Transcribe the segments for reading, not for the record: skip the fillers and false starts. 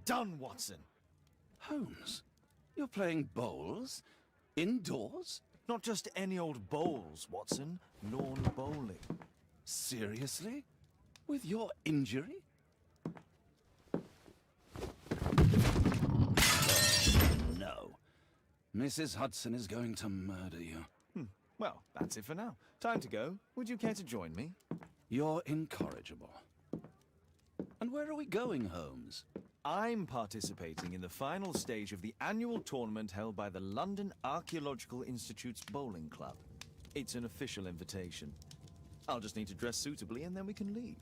done, Watson. Holmes, you're playing bowls? Indoors? Not just any old bowls, Watson. Lawn bowling. Seriously? With your injury? No. Mrs. Hudson is going to murder you. Well, that's it for now. Time to go. Would you care to join me? You're incorrigible. And where are we going, Holmes? I'm participating in the final stage of the annual tournament held by the London Archaeological Institute's bowling club. It's an official invitation. I'll just need to dress suitably and then we can leave.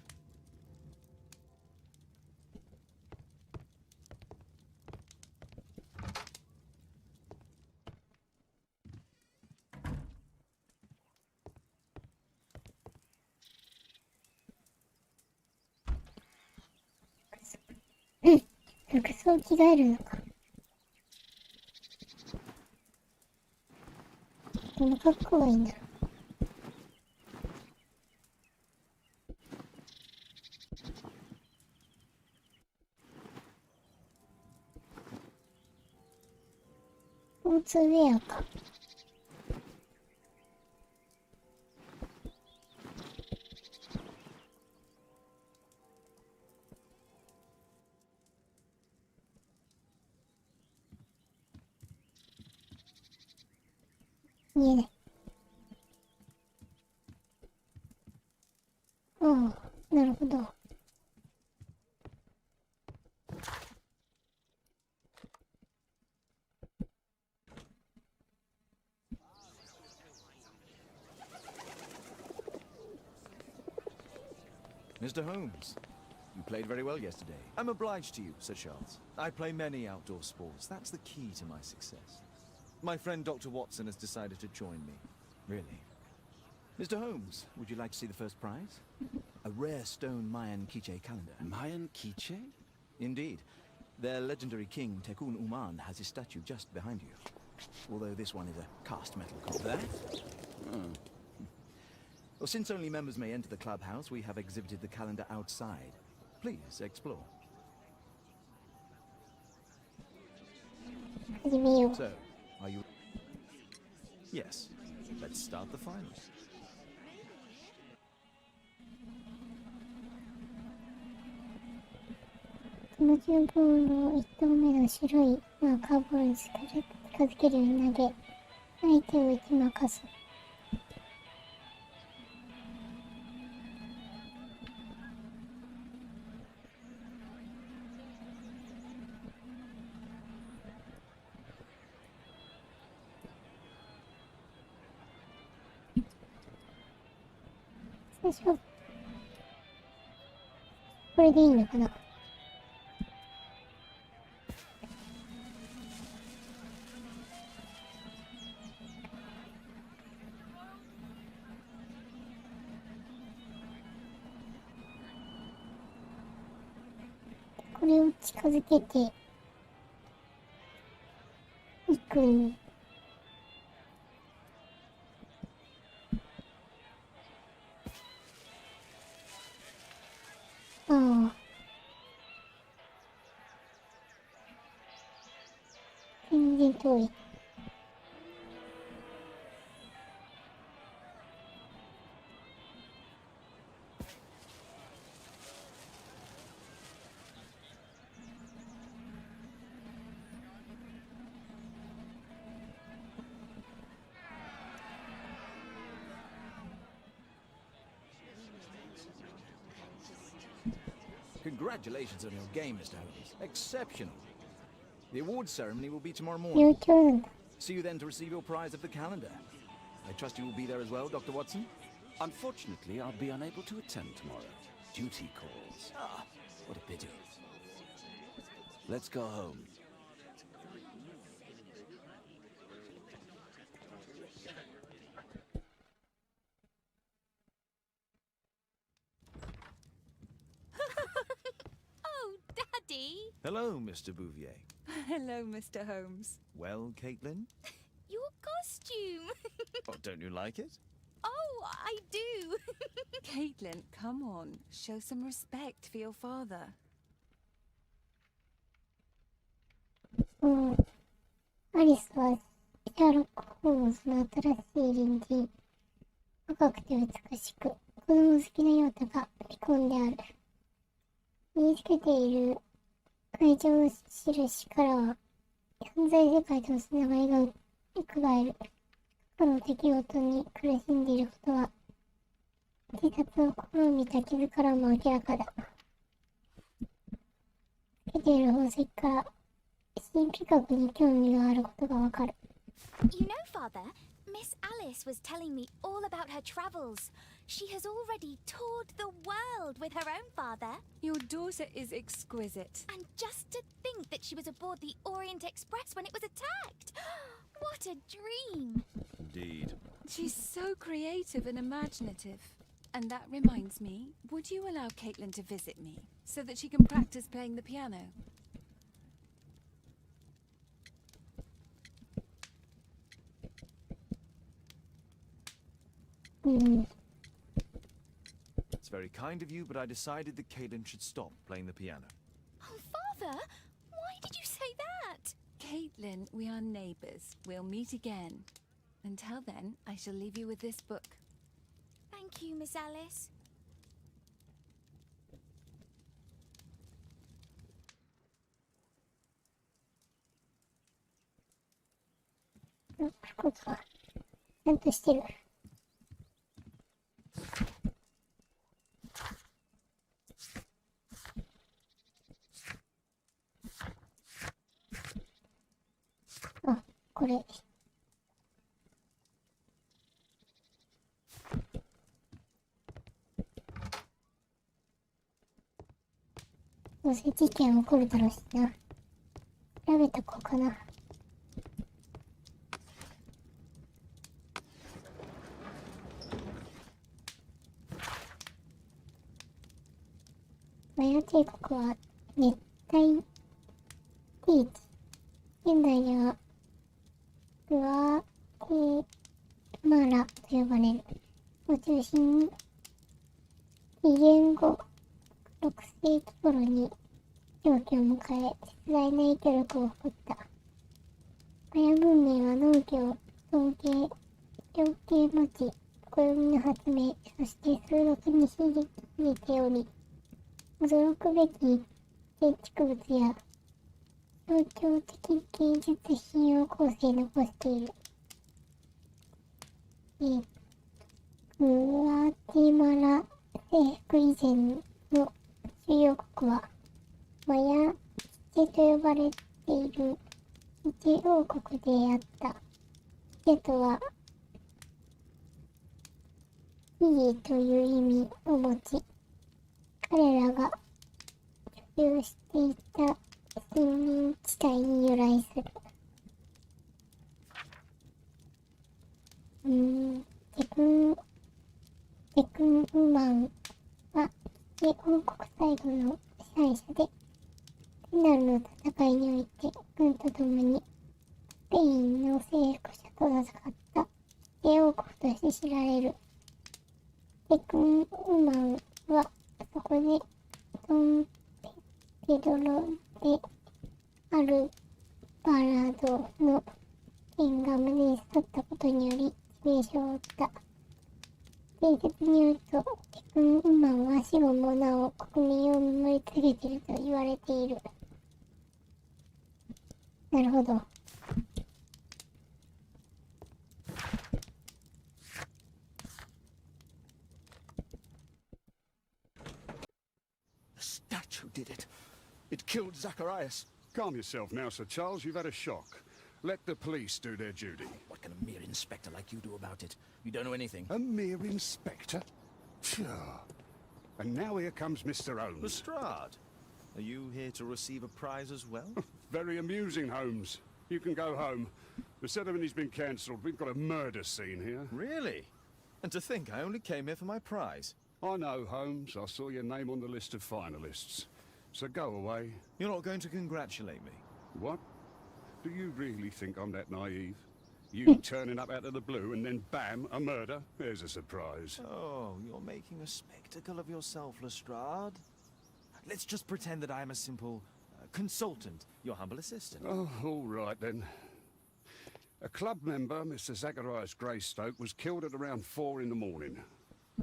Hmm. 服装着替えるのか。この格好がいいんだろう。スポーツウェアか。見えない。ああ、なるほど。Mr. Holmes, you played very well yesterday. I'm obliged to you, Sir Charles. I play many outdoor sports. That's the key to my success. My friend Dr. Watson has decided to join me. Really? Mr. Holmes, would you like to see the first prize? A rare stone Mayan Quiche calendar. Mayan Quiche? Indeed. Their legendary king, Tekun Uman, has his statue just behind you. Although this one is a cast metal copy. That? Oh. Well, since only members may enter the clubhouse, we have exhibited the calendar outside. Please, explore. 始めよう。 So, are you... Yes. Let's start the finals. この順ボールを1投目の白いマーカーボールに近づけるように投げ、相手を打ち負かす。最初、これでいいのかな。これを近づけていく。ああ。全然遠い。Congratulations on your game, Mr. Holmes. Exceptional. The awards ceremony will be tomorrow 幼 morning. 鳥なんだ。 See you then to receive your prize of the calendar. I trust you will be there as well, Dr. Watson? Unfortunately, I'll be unable to attend tomorrow. Duty calls. Ah, what a pity. Let's go home. Oh, Daddy! Hello, Mr. Bouvier. Hello, Mr. Holmes. Well, Caitlin? Your costume! Oh, don't you like it? Oh, I do! Caitlin, come on. Show some respect for your father. アリスはシャーロック・ホームズの新しい隣人、若くて美しく、子供好きなようだが未婚である。身につけている会場の印からは、犯罪世界とのつながりがうかがえる。過去の出来事に苦しんでいることは、自殺を試みた傷からも明らかだ。つけている宝石から、新企画に興味があることがわかる。You know, Father, Miss Alice was telling me all about her travels. She has already toured the world with her own father. Your daughter is exquisite. And just to think that she was aboard the Orient Express when it was attacked. What a dream. Indeed. She's so creative and imaginative. And that reminds me, would you allow Caitlin to visit me so that she can practice playing the piano? It's very kind of you, but I decided that Caitlin should stop playing the piano. Oh, Father, why did you say that? Caitlin, we are neighbours. We'll meet again. Until then, I shall leave you with this book. Thank you, Miss Alice. Oh, ちゃんとしてる。あ、これ。どうせ事件起こるだろうしな。調べとこうかな。マヤ帝国は熱帯低地。現代ではグアテマラと呼ばれる。を中心に紀元後6世紀頃に長期を迎え、絶大な影響力を誇った。マヤ文明は農業、統計、量計持ち、暦の発明、そして数学に秀でており、驚くべき建築物や象徴的芸術品を後世に残している。グアテマラ征服以前の主要国は、マヤチチェと呼ばれているチチェ王国であった。チチェとは、木々という意味を持ち、彼らが所有していた森林地帯に由来する。テクンウマンは、チチェ王国最後の支配者で、フィナルの戦いにおいて、軍と共に、スペインの征服者と戦ったチチェ王国として知られる。テクンウマンは、そこで、ドンペドロでアルバラドの剣が胸に刺さったことにより名称を負った。伝説によると、テクンウマンは死後もなお国民を守り続けていると言われている。なるほど。The statue did it. It killed Zacharias. Calm yourself now, Sir Charles. You've had a shock. Let the police do their duty. What can a mere inspector like you do about it? You don't know anything. A mere inspector? Phew. And now here comes Mr. Holmes. Lestrade, are you here to receive a prize as well? Very amusing, Holmes. You can go home. The ceremony's been cancelled. We've got a murder scene here. Really? And to think I only came here for my prize. I know, Holmes. I saw your name on the list of finalists. So go away. You're not going to congratulate me? What? Do you really think I'm that naive? You turning up out of the blue and then bam, a murder? There's a surprise. Oh, you're making a spectacle of yourself, Lestrade. Let's just pretend that I'm a simple consultant, your humble assistant. Oh, all right then. A club member, Mr. Zacharias Greystoke, was killed at around 4 in the morning.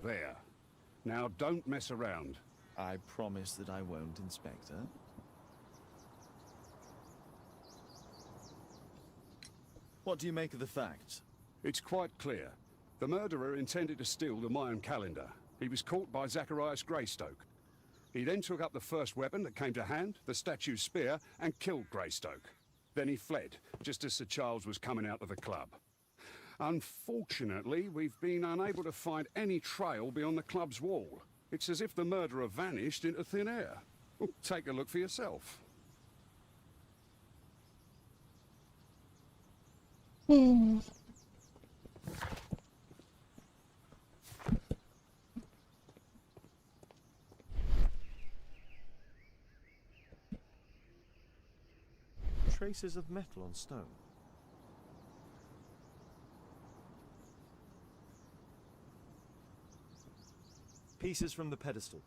There. Now don't mess around. I promise that I won't, Inspector. What do you make of the facts? It's quite clear. The murderer intended to steal the Mayan calendar. He was caught by Zacharias Greystoke. He then took up the first weapon that came to hand, the statue's spear, and killed Greystoke. Then he fled, just as Sir Charles was coming out of the club. Unfortunately, we've been unable to find any trail beyond the club's wall. It's as if the murderer vanished into thin air. Well, take a look for yourself. Traces of metal on stone. Pieces from the pedestal.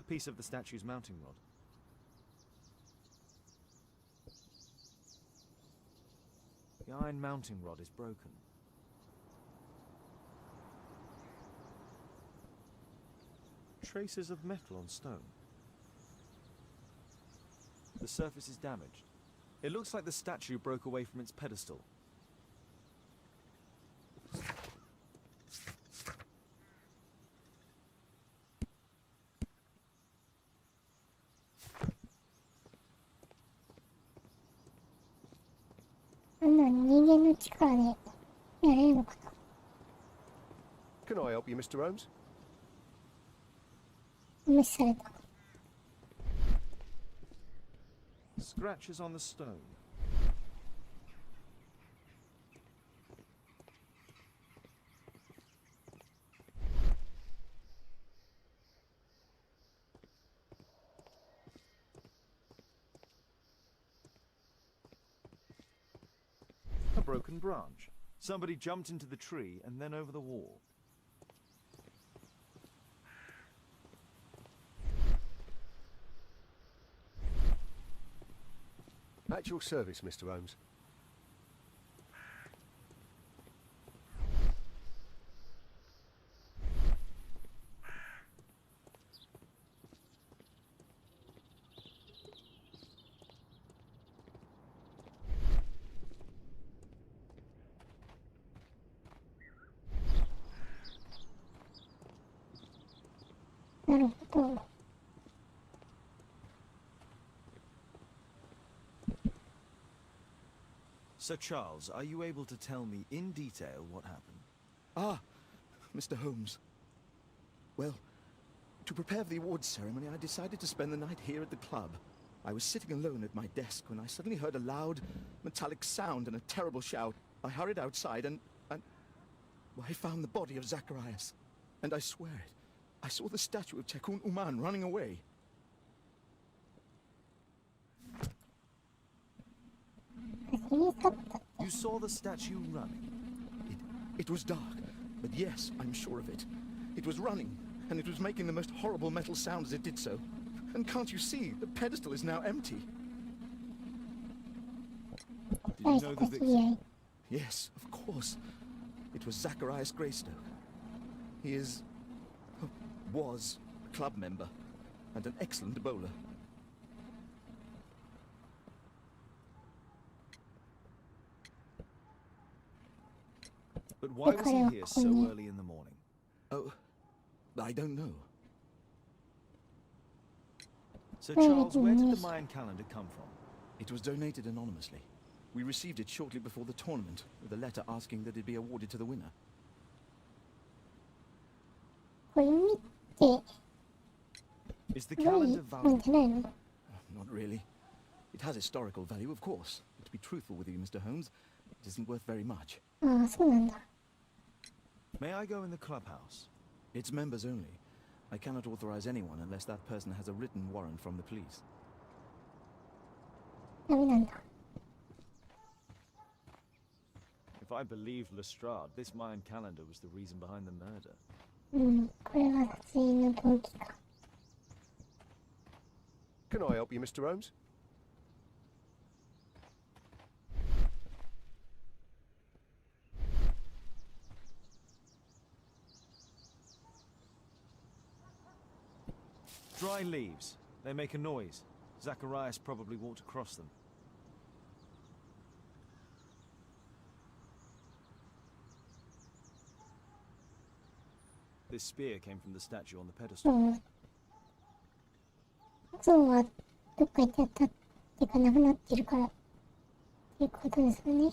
A piece of the statue's mounting rod. The iron mounting rod is broken. Traces of metal on stone. The surface is damaged. It looks like the statue broke away from its pedestal. Can I help you, Mr. Holmes? 無視された。 Scratches on the stone. A broken branch. Somebody jumped into the tree and then over the wall. At your service, Mr. Holmes. Sir Charles, are you able to tell me in detail what happened? Ah, Mr. Holmes. Well, to prepare for the awards ceremony, I decided to spend the night here at the club. I was sitting alone at my desk when I suddenly heard a loud, metallic sound and a terrible shout. I hurried outside and well, I found the body of Zacharias. And I swear it, I saw the statue of Tekun Uman running away. You saw the statue running? It was dark, but yes, I'm sure of it. It was running, and it was making the most horrible metal sound as it did so. And can't you see, the pedestal is now empty. Did you know the victim? Yes, of course. It was Zacharias Greystoke. He was a club member, and an excellent bowler. But why was he here so early in the morning? Oh, I don't know. Sir Charles, where did the Mayan calendar come from? It was donated anonymously. We received it shortly before the tournament, with a letter asking that it be awarded to the winner. これ見て Is the 何 calendar なん valuable? じゃないの？ Not really. It has historical value, of course. To be truthful with you, Mr. Holmes, it isn't worth very much. ああ、そうなんだ。 May I go in the clubhouse? It's members only. I cannot authorize anyone unless that person has a written warrant from the police. ダメなんだ。 If I believed Lestrade, this Mayan calendar was the reason behind the murder. うん、これは殺人の動機か。Can I help you, Mr. Holmes? Dry leaves. They make a noise. Zacharias probably walked across them. This spear came from the statue on the pedestal. 像はどっか行っちゃったっていうかなくなってるからっていうことですよね。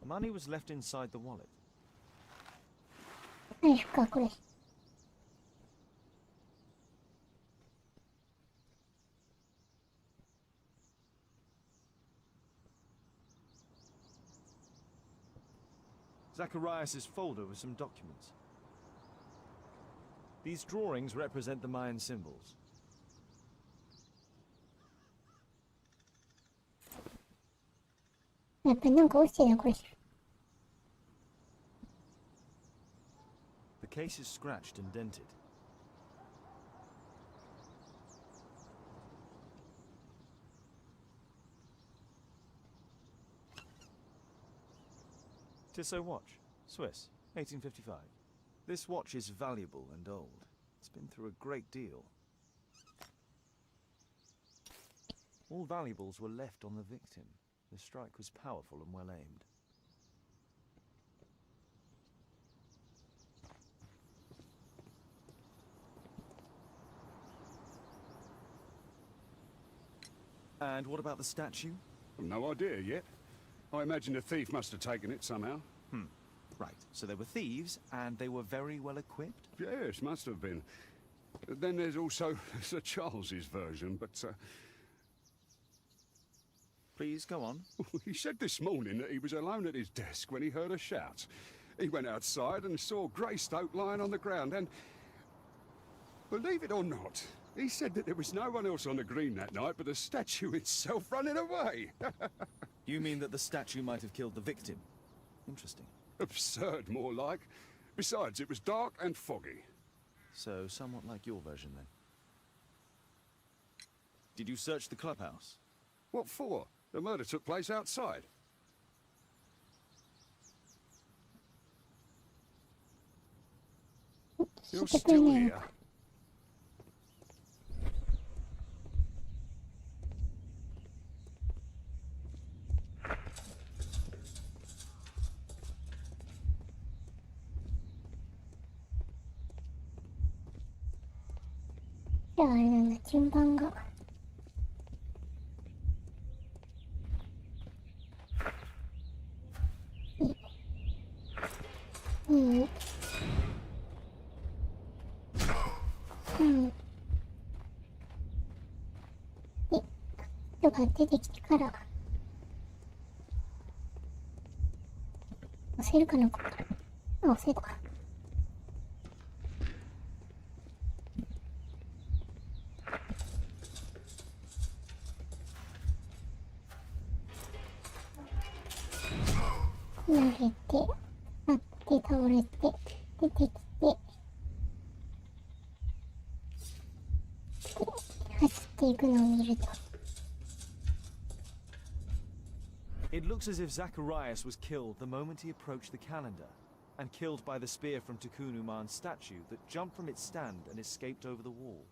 Money was left inside the wallet. ナイフかこれ。Zacharias' folder with some documents. These drawings represent the Mayan symbols. Yeah, but no ghost in the The case is scratched and dented. Tissot watch, Swiss, 1855. This watch is valuable and old. It's been through a great deal. All valuables were left on the victim. The strike was powerful and well aimed. And what about the statue? No idea yet. I imagine the thief must have taken it somehow. Right, so they were thieves, and they were very well equipped? Yes, must have been. Then there's also Sir Charles's version, but Please, go on. he said this morning that he was alone at his desk when he heard a shout. He went outside and saw Greystoke lying on the ground, and believe it or not, he said that there was no one else on the green that night but the statue itself running away. You mean that the statue might have killed the victim? Interesting. Absurd, more like. Besides, it was dark and foggy. So, somewhat like your version, then. Did you search the clubhouse? What for? The murder took place outside. You're still here. Yeah, あれなんだ、順番が。いい。うん。で、人が出てきてから、押せるかな、これ。あ、押せたか。投げて、あって倒れて、出てきて、走っていくのを見ると。It looks as if Zacharias was killed the moment he approached the calendar, and killed by the spear from Tukunuman's statue that jumped from its stand and escaped over the wall.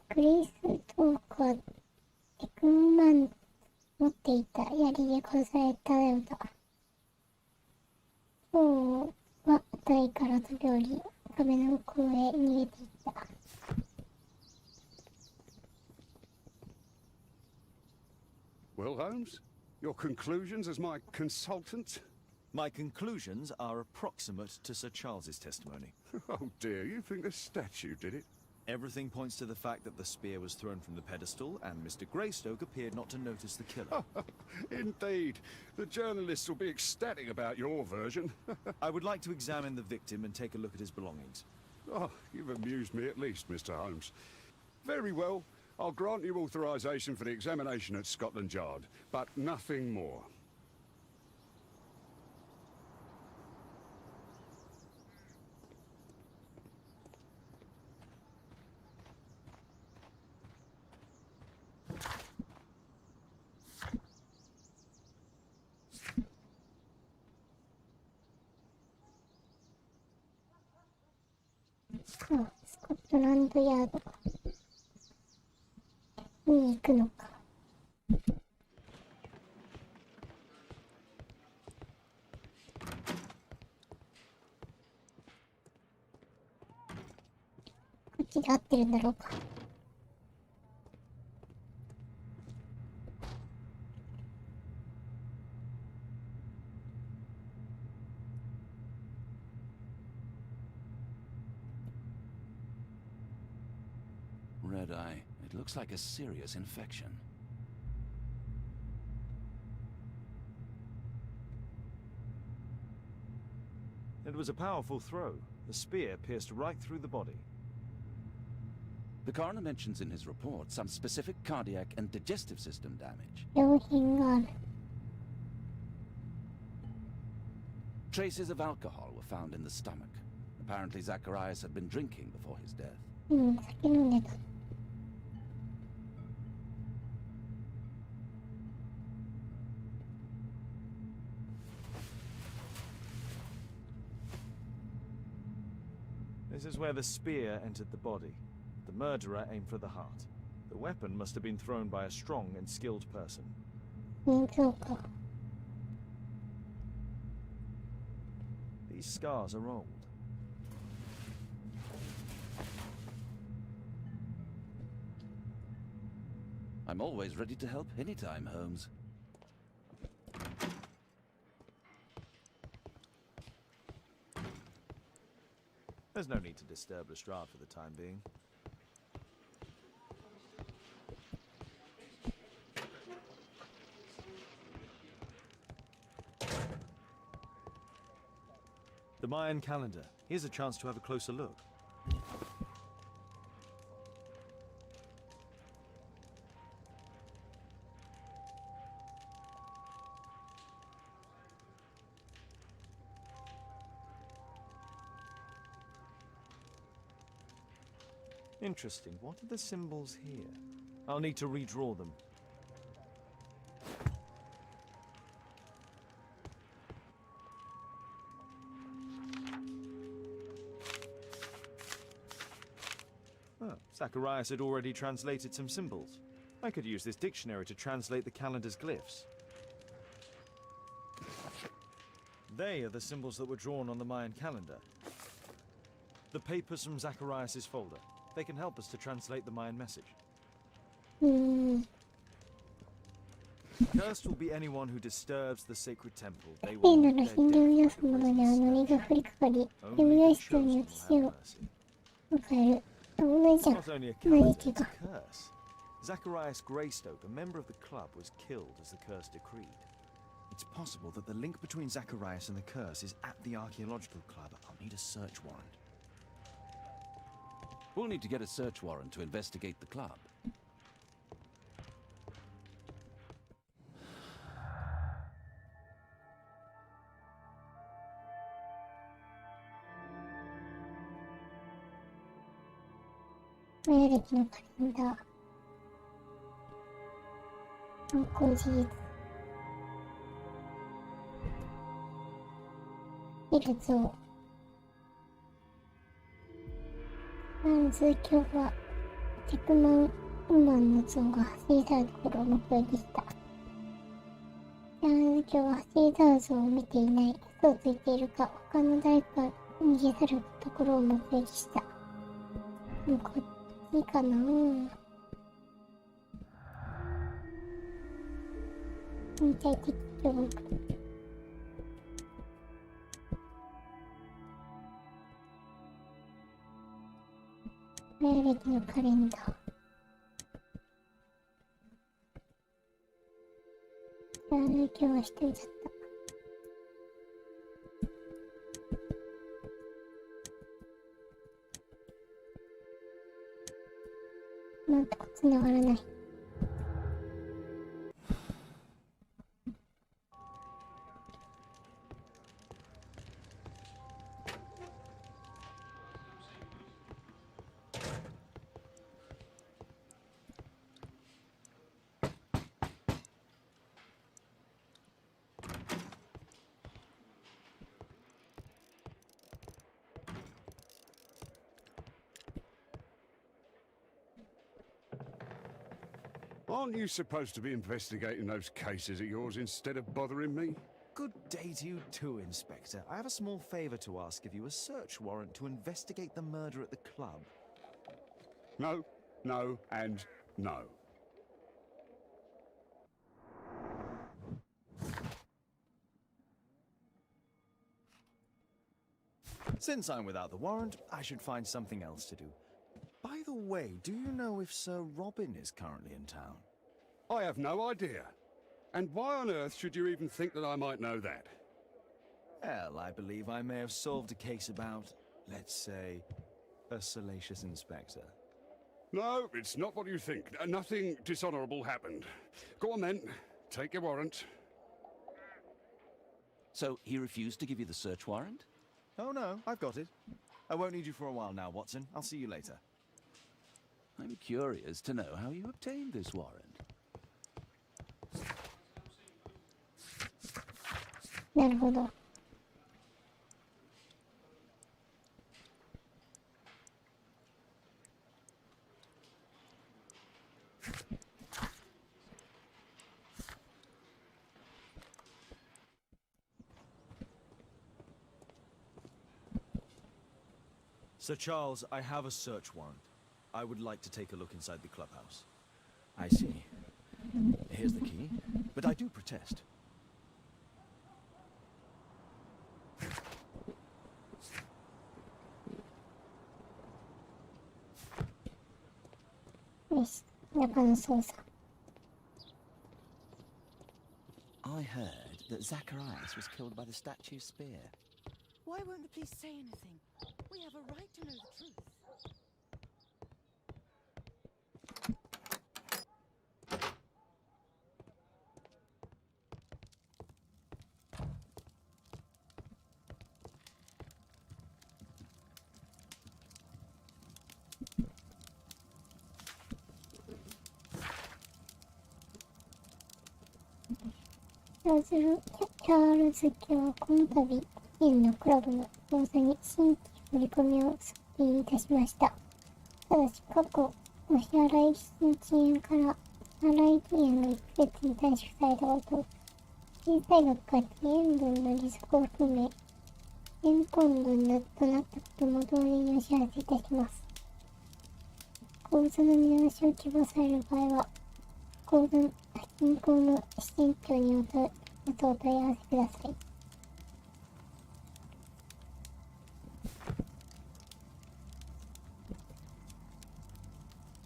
Grace トークはテクンマン持っていた槍で殺されたようだ。今日は台から飛び降り、壁の向こうへ逃げていった。Well, Holmes, your conclusions as my consultant? My conclusions are approximate to Sir Charles's testimony. Oh dear, you think the statue did it? Everything points to the fact that the spear was thrown from the pedestal, and Mr. Greystoke appeared not to notice the killer. Indeed. The journalists will be ecstatic about your version. I would like to examine the victim and take a look at his belongings. Oh, you've amused me at least, Mr. Holmes. Very well. I'll grant you authorization for the examination at Scotland Yard, but nothing more.あ、スコットランドヤードに行くのか。こっちで合ってるんだろうか。Red eye. It looks like a serious infection. It was a powerful throw. The spear pierced right through the body. The coroner mentions in his report some specific cardiac and digestive system damage. 病変がある。Traces of alcohol were found in the stomach. Apparently Zacharias had been drinking before his death. うん、酒飲んでた。This is where the spear entered the body. The murderer aimed for the heart. The weapon must have been thrown by a strong and skilled person. 人形か。These scars are old. I'm always ready to help anytime, Holmes. There's no need to disturb Lestrade for the time being. The Mayan calendar. Here's a chance to have a closer look. Interesting. What are the symbols here? I'll need to redraw them. Oh, Zacharias had already translated some symbols. I could use this dictionary to translate the calendar's glyphs. They are the symbols that were drawn on the Mayan calendar. The papers from Zacharias' folder. They can help us to translate the Mayan message. Cursed will be anyone who disturbs the sacred temple. They 例 will な meet ら their ヒンドゥー death 予 like 想 a で blazing ノリ sun. が降りかかり、 Only 呼び the 出した chosen に will 私を have mercy. 迎える。同じじゃん。 Not only a 同 calendar, じ it's か。 a curse. Zacharias Greystoke, a member of the club, was killed as the curse decreed. It's possible that the link between Zacharias and the curse is at the archaeological club. I'll need a search warrant. We'll need to get a search warrant to investigate the club. Mayan 歴のカレンダー。犯行事実。見る像。フランス今日は100万ウマンの像が走り去るところを目撃した。フランス今日は走り去る像を見ていない。嘘をついているか、他の誰かが逃げ去るところを目撃した。こっちかなぁ。身体的教育。マヤ歴のカレンダー。今日は一人だった。全くつながらない。Aren't you supposed to be investigating those cases of yours instead of bothering me? Good day to you too, Inspector. I have a small favor to ask of you, a search warrant to investigate the murder at the club. No, no, and no. Since I'm without the warrant, I should find something else to do. By the way, do you know if Sir Robin is currently in town? I have no idea. And why on earth should you even think that I might know that? Well, I believe I may have solved a case about, let's say, a salacious inspector. No, it's not what you think. Nothing dishonorable happened. Go on then. Take your warrant. So he refused to give you the search warrant? Oh no, I've got it. I won't need you for a while now, Watson. I'll see you later. I'm curious to know how you obtained this warrant. なるほど。Sir Charles, I have a search warrant. I would like to take a look inside the clubhouse. I see. Here's the key, but I do protest. Yes, 中の操作。I heard that Zacharias was killed by the statue's spear. Why won't the police say anything? We have a right to know the truth.チャールズ家はこの度、緑のクラブの調査に新規振り込みを促進いたしました。ただし、過去、お支払い金遅延から払い期限が1ヶ月に短縮されたこと、小さい額か期限分の利息を含め、1000ポンドとなったことも同時にお知らせいたします。口座の見直しを希望される場合は、銀行の支店長にお問い合わせください。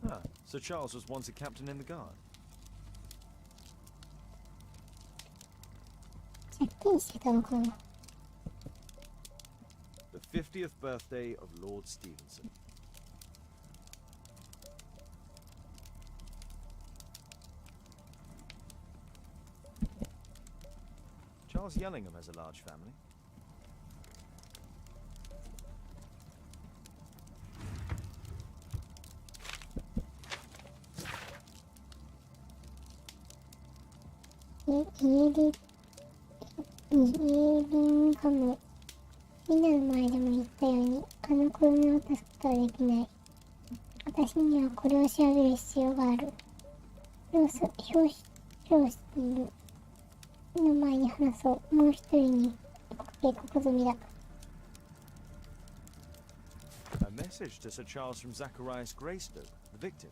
Ah, Sir Charles was once a captain in the guard. 借金してたのかな。The 50th birthday of Lord Stevenson. Charles Yellingham has a large family.イエリンガム。みんなの前でも言ったように、あの子供を助けることはできない。私にはこれを調べる必要がある。表紙の前に話そう。もう一人に警告済みだ。A message to Sir Charles from Zacharias Greystoke, the victim.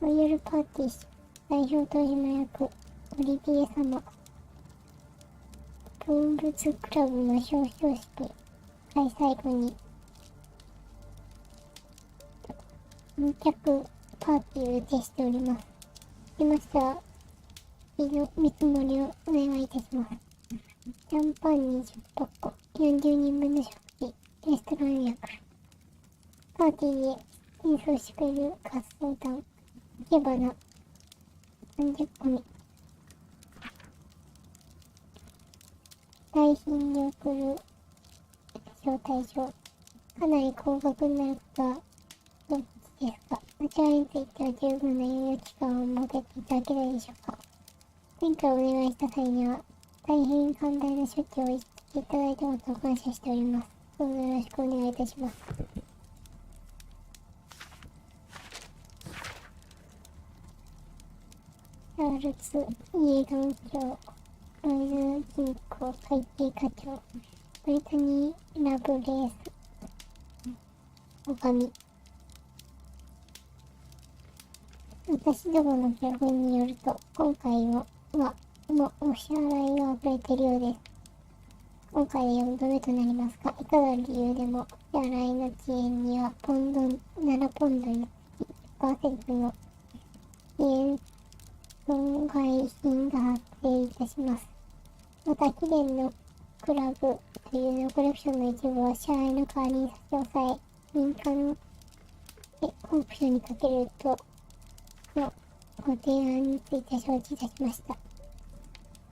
ロイヤルパーティー代表取締役オリビエ様。動物クラブの表彰式開催後に2脚パーティーを予定しております。でましたら、見積もりをお願いいたします。シャンパン20箱、40人分の食器、レストラン予約。パーティーで演奏してくれる合奏団、生け花30組。来賓に送る招待状。かなり高額になることはご存知ですが、こちらについては十分な猶予期間を設けていただけないでしょうか。前回お願いした際には、大変寛大な処置をしていただいたことを感謝しております。どうぞよろしくお願いいたします。チャールズ・イーガン卿、ロイズ銀行会計課長、ブリタニー・ラブレース、おかみ。私どもの情報によると、今回はもうお支払いが遅れているようです。今回で4度目となりますが、いかなる理由でも、支払いの遅延には7ポンドにつき 1% の遅延損害品が発生いたします。また、記念のクラブというのコレクションの一部は支払いの代わりに差し押さえ、民間でオークションにかけるとのご提案について承知いたしました。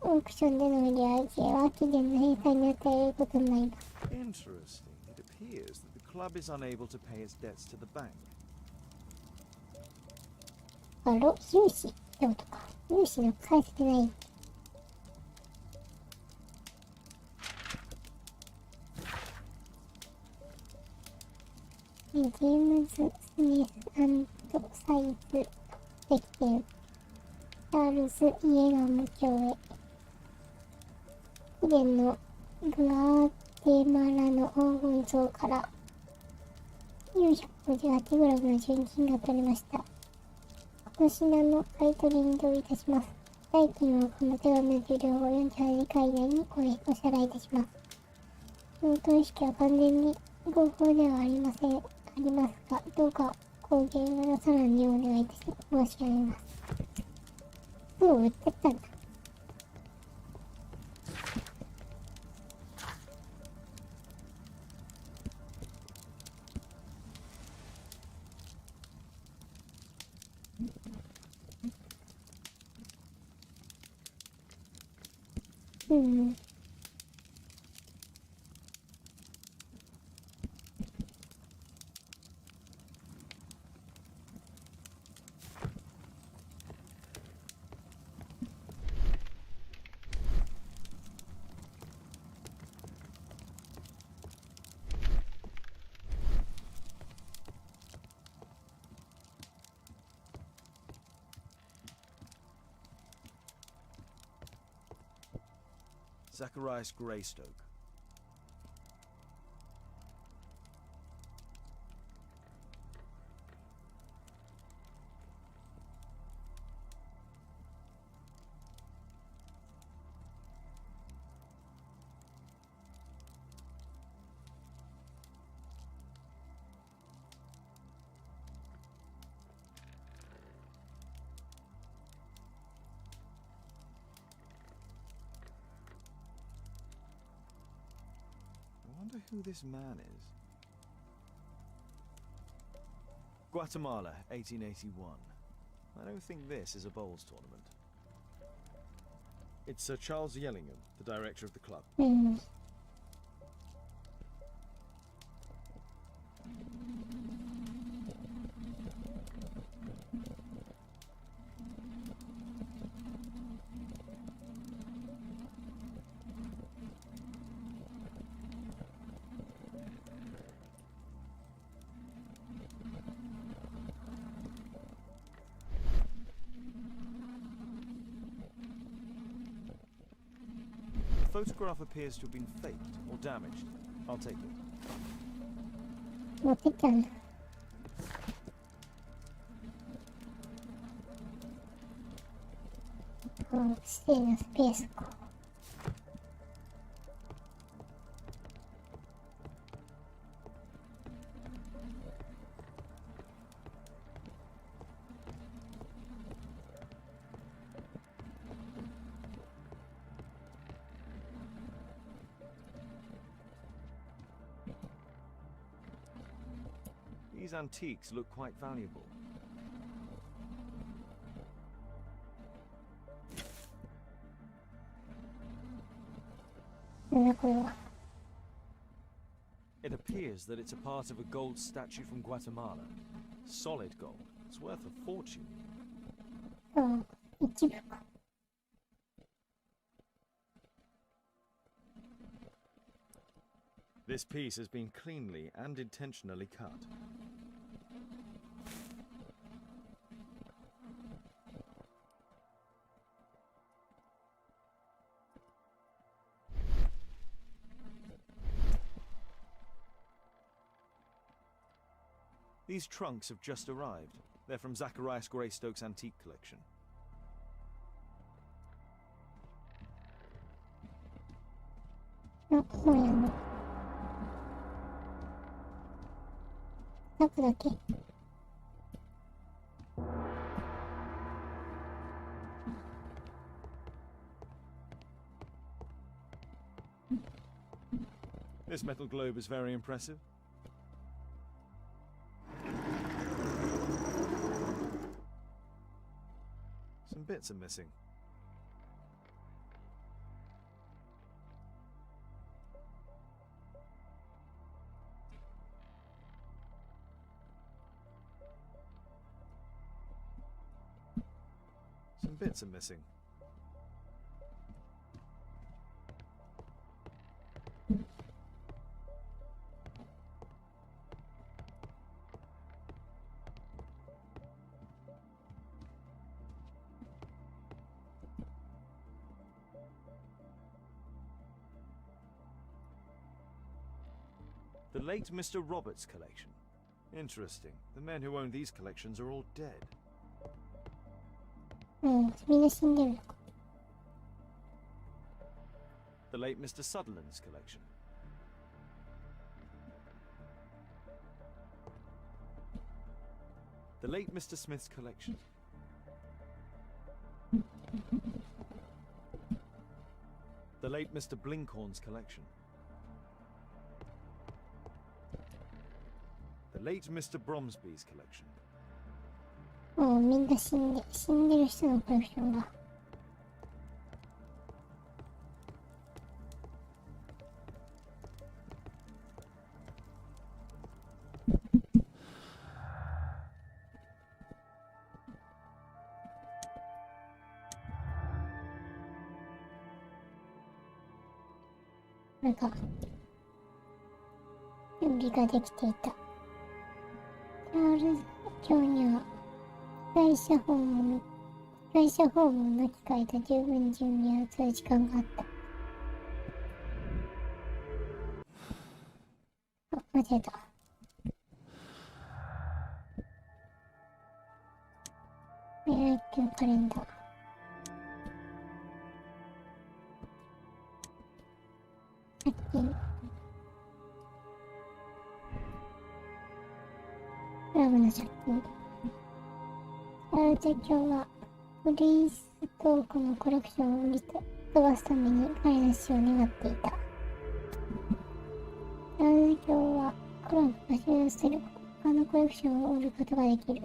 オークションでの売り上げは期限の返済に与えることになります。Interesting. It appears that the club is unable to pay its debts to the bank. 融資ってことか。融資の返せてない。ジェームズ・スミス&サイズ的店、チャールズ・イエガム卿へ。以前のグアテマラの黄金像から958グラムの純金が取れました。この品の買い取りに同意いたします。代金はこの手紙の重量を48時間以内にお支払いいたします。この取引は完全に合法ではありますが、どうか公言をなさらにお願いいたし申し上げます。もう売っちゃったんだ。Zacharias Greystoke. I wonder who this man is. Guatemala, 1881. I don't think this is a bowls tournament. It's Sir Charles Yellingham, the director of the club. The photograph appears to have been faked or damaged. I'll take it. 持ってきたんだ。指定のスペースか。These antiques look quite valuable. It appears that it's a part of a gold statue from Guatemala. Solid gold. It's worth a fortune. 一部か。This piece has been cleanly and intentionally cut. These trunks have just arrived. They're from Zacharias Greystoke's antique collection. Oh, もうやんの。中だけ。This metal globe is very impressive. Some bits are missing. Some bits are missing. The late Mr. Roberts' collection. Interesting. The men who own these collections are all dead. みんな死んでるのか。The late Mr. Sutherland's collection. The late Mr. Smith's collection. The late Mr. Blinkhorn's collection. The late Mr. Bromsby's collection. もうみんな死んでる人のコレクションが。なんか準備ができていた。チャールズ卿には被害者訪問の機会と十分準備をする時間があった。あ、間違えた。未来級カレンダー。借金。クラブの借金。チャールズ卿はフリーストークのコレクションを売り飛ばすために彼の死を願っていた。チャールズ卿はクラブが所有する他のコレクションを売ることができる。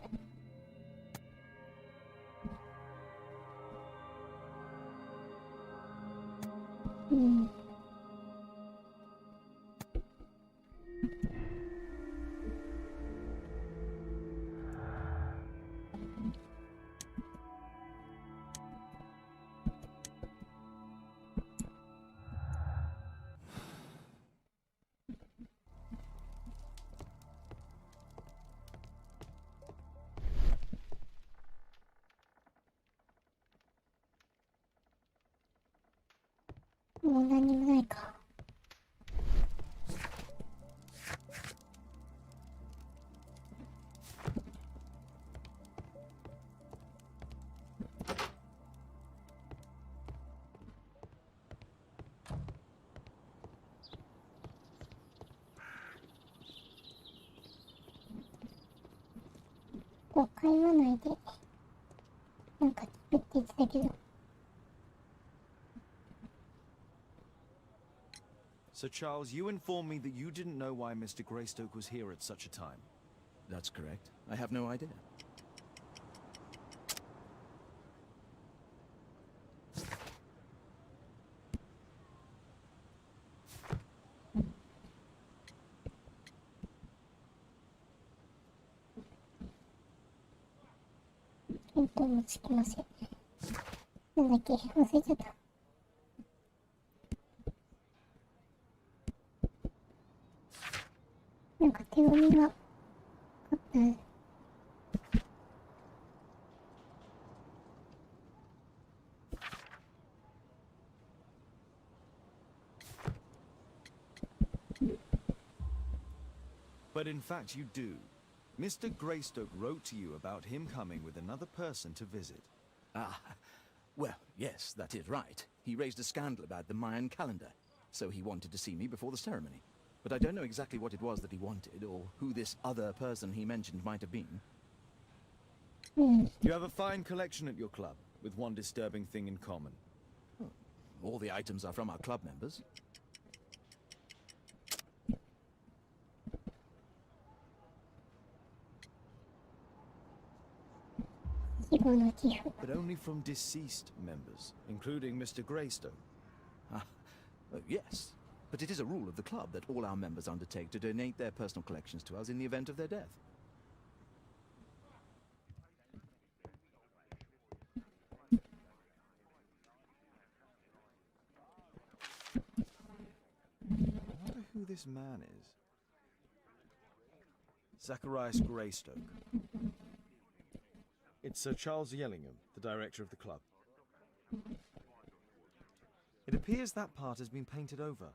もう何もないか。会話内でなんか作って言ってたけど。Sir Charles, you informed me that you didn't know why Mr. Greystoke was here at such a time. that's correct. I have no idea. Hint もつきません。なんだっけ、忘れちゃった。なんか手紙があった。But in fact, you do. Mr. Greystoke wrote to you about him coming with another person to visit. Ah, well, yes, that is right. He raised a scandal about the Mayan calendar, so he wanted to see me before the ceremony. But I don't know exactly what it was that he wanted, or who this other person he mentioned might have been. You have a fine collection at your club, with one disturbing thing in common. All the items are from our club members. But only from deceased members, including Mr. Greystoke. Yes, but it is a rule of the club that all our members undertake to donate their personal collections to us in the event of their death. I wonder who this man is. Zacharias Greystoke. It's Sir Charles Yellingham, the director of the club. It appears that part has been painted over.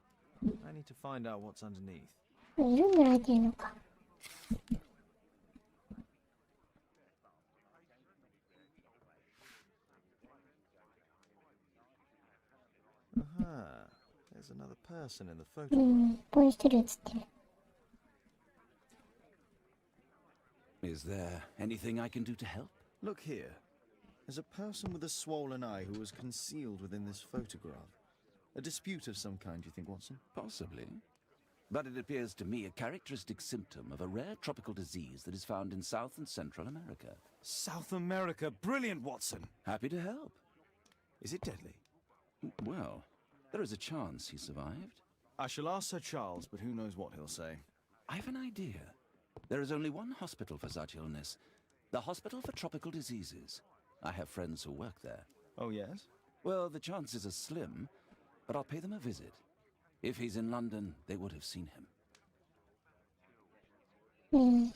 I need to find out what's underneath. 色塗られてるのか。Aha, there's another person in the う photograph. ん、こういう人で写ってる。Is there anything I can do to help? Look here. There's a person with a swollen eye who was concealed within this photograph. A dispute of some kind, you think, Watson? Possibly. But it appears to me a characteristic symptom of a rare tropical disease that is found in South and Central America. South America! Brilliant, Watson! Happy to help. Is it deadly? Well, there is a chance he survived. I shall ask Sir Charles, but who knows what he'll say. I have an idea. There is only one hospital for such illness. The Hospital for Tropical Diseases. I have friends who work there. Oh, yes? Well, the chances are slim, but I'll pay them a visit. If he's in London, they would have seen him. うん。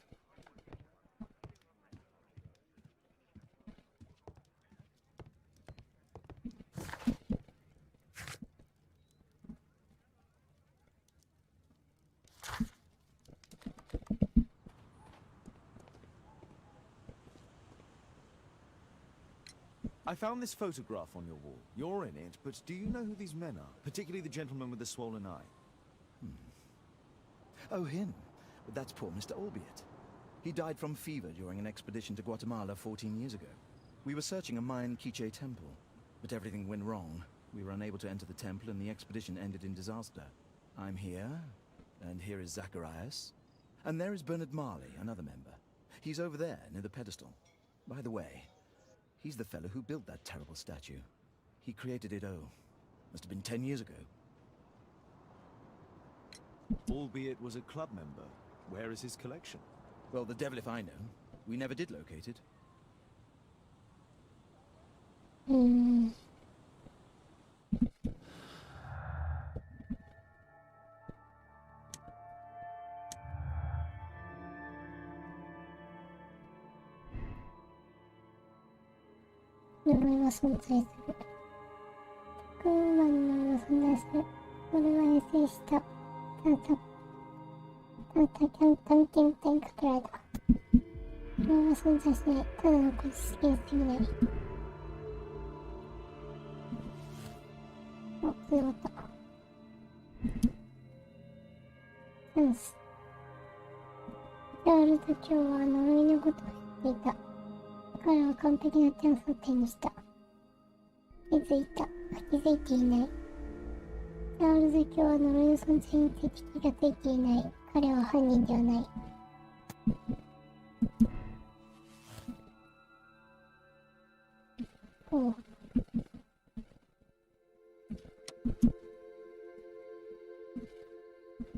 I found this photograph on your wall. You're in it, but do you know who these men are? Particularly the gentleman with the swollen eye. Oh, him. But that's poor Mr. Albiot. He died from fever during an expedition to Guatemala 14 years ago. We were searching a Mayan Quiche temple, but everything went wrong. We were unable to enter the temple and the expedition ended in disaster. I'm here, and here is Zacharias. And there is Bernard Marley, another member. He's over there, near the pedestal. By the way, he's the fellow who built that terrible statue. He created it, must have been 10 years ago. Albeit was a club member. Where is his collection? Well, the devil if I know. We never did locate it. うん。呪いは存在する。特番の呪いは存在する。これは衛星した探検隊にかけられた。呪いは存在しない。ただのこ実現すぎない。あ、つながった。チャンス。チャールズ卿は呪いのことを知っていた。彼は完璧なチャンスを手にした。気づいていない。チャールズ卿は呪いの存在について気がついていない。彼は犯人ではない。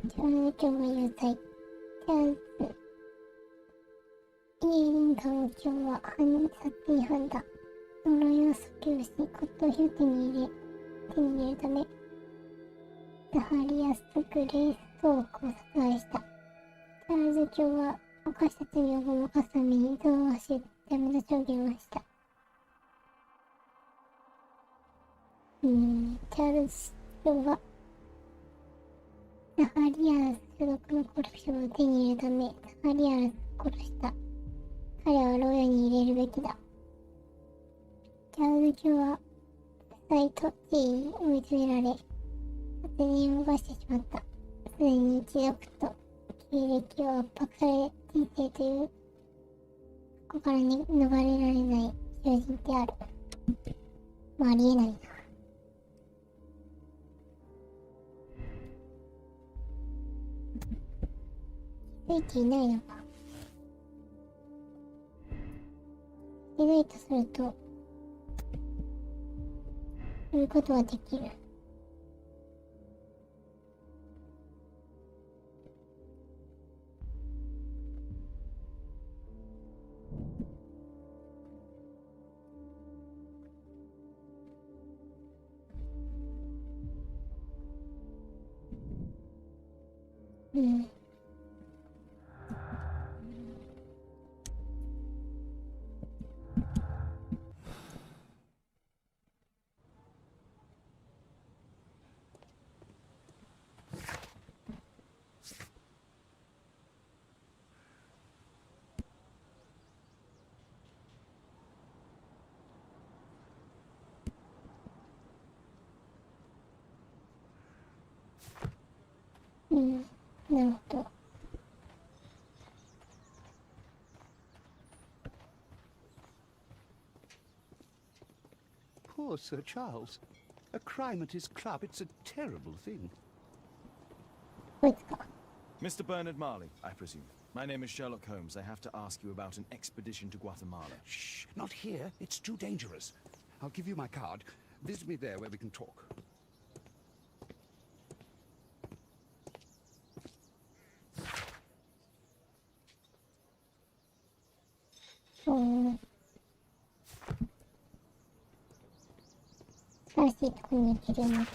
チャールズ卿が有罪。チャールズイエリンガム卿は殺人犯だ。呪いを訴求し、骨董品を手に入れるため、ザハリアスとグレイストークを殺害した。チャールズ卿は犯した罪をごまかすためにゾウを走るための証言をした。チャールズ卿はザハリアス所属のコレクションを手に入れるため、ザハリアスを殺した。彼は牢屋に入れるべきだ。チャールズ卿は負債と地位に追い詰められ、殺人を犯してしまった。すでに一族と経歴を圧迫され、人生というここから逃れられない囚人である。まあ、ありえないな。気づいていないのか。気づいたとすると、することはできる。なるほど。Poor Sir Charles. A crime at his club, it's a terrible thing. こいつか。Mr. Bernard Marley, I presume. My name is Sherlock Holmes. I have to ask you about an expedition to Guatemala. Shh, not here. It's too dangerous. I'll give you my card. Visit me there where we can talk. Para si con el queremos.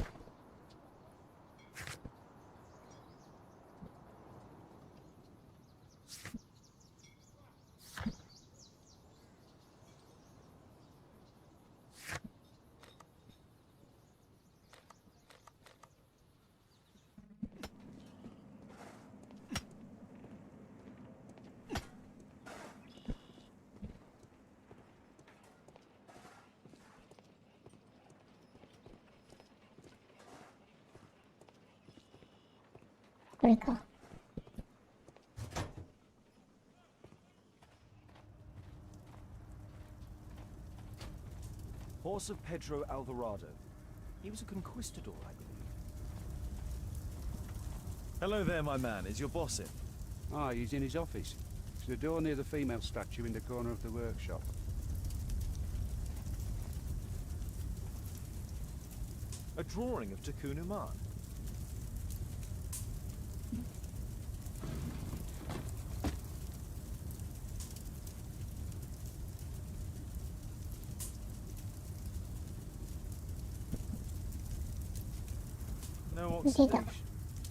Horse of Pedro Alvarado. He was a conquistador, I believe. Hello there, my man. Is your boss in? Ah, he's in his office. It's the door near the female statue in the corner of the workshop. A drawing of Takunu Man. No oxidation.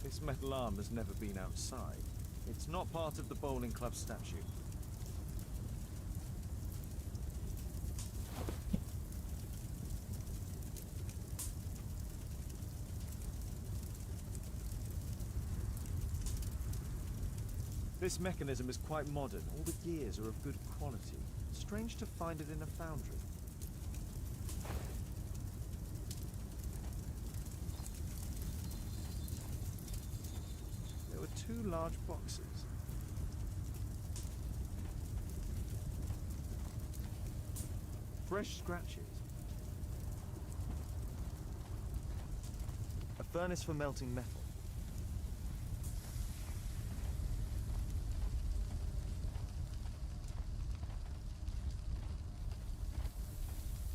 This metal arm has never been outside. It's not part of the bowling club statue. This mechanism is quite modern. All the gears are of good quality. Strange to find it in a foundry. There were 2 large boxes. Fresh scratches. A furnace for melting metal.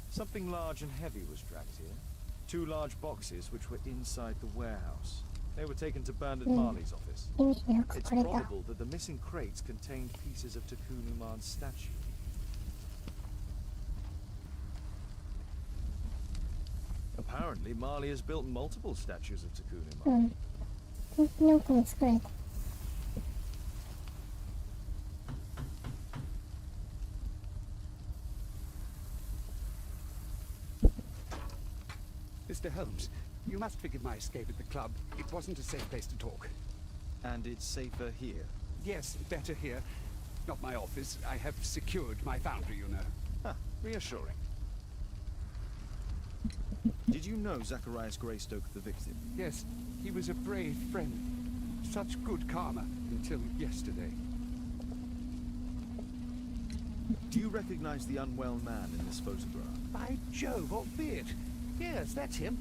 Something large and heavy was dragged here. 2 large boxes which were inside the warehouse. They were taken to Bandit Marley's office. 意味が書 It's かれた。 probable that the missing crates contained pieces of Takunuman's statue. Apparently, Marley has built multiple statues of う Takunuman. ん。本当に多くも作られた。Mr. Holmes, you must forgive my escape at the club. It wasn't a safe place to talk. And it's safer here. Yes, better here. Not my office. I have secured my foundry, you know. Huh, reassuring. Did you know Zacharias Greystoke, the victim? Yes, he was a brave friend. Such good karma until yesterday. Do you recognize the unwell man in this photograph? By Jove, albeit. Yes, that's him.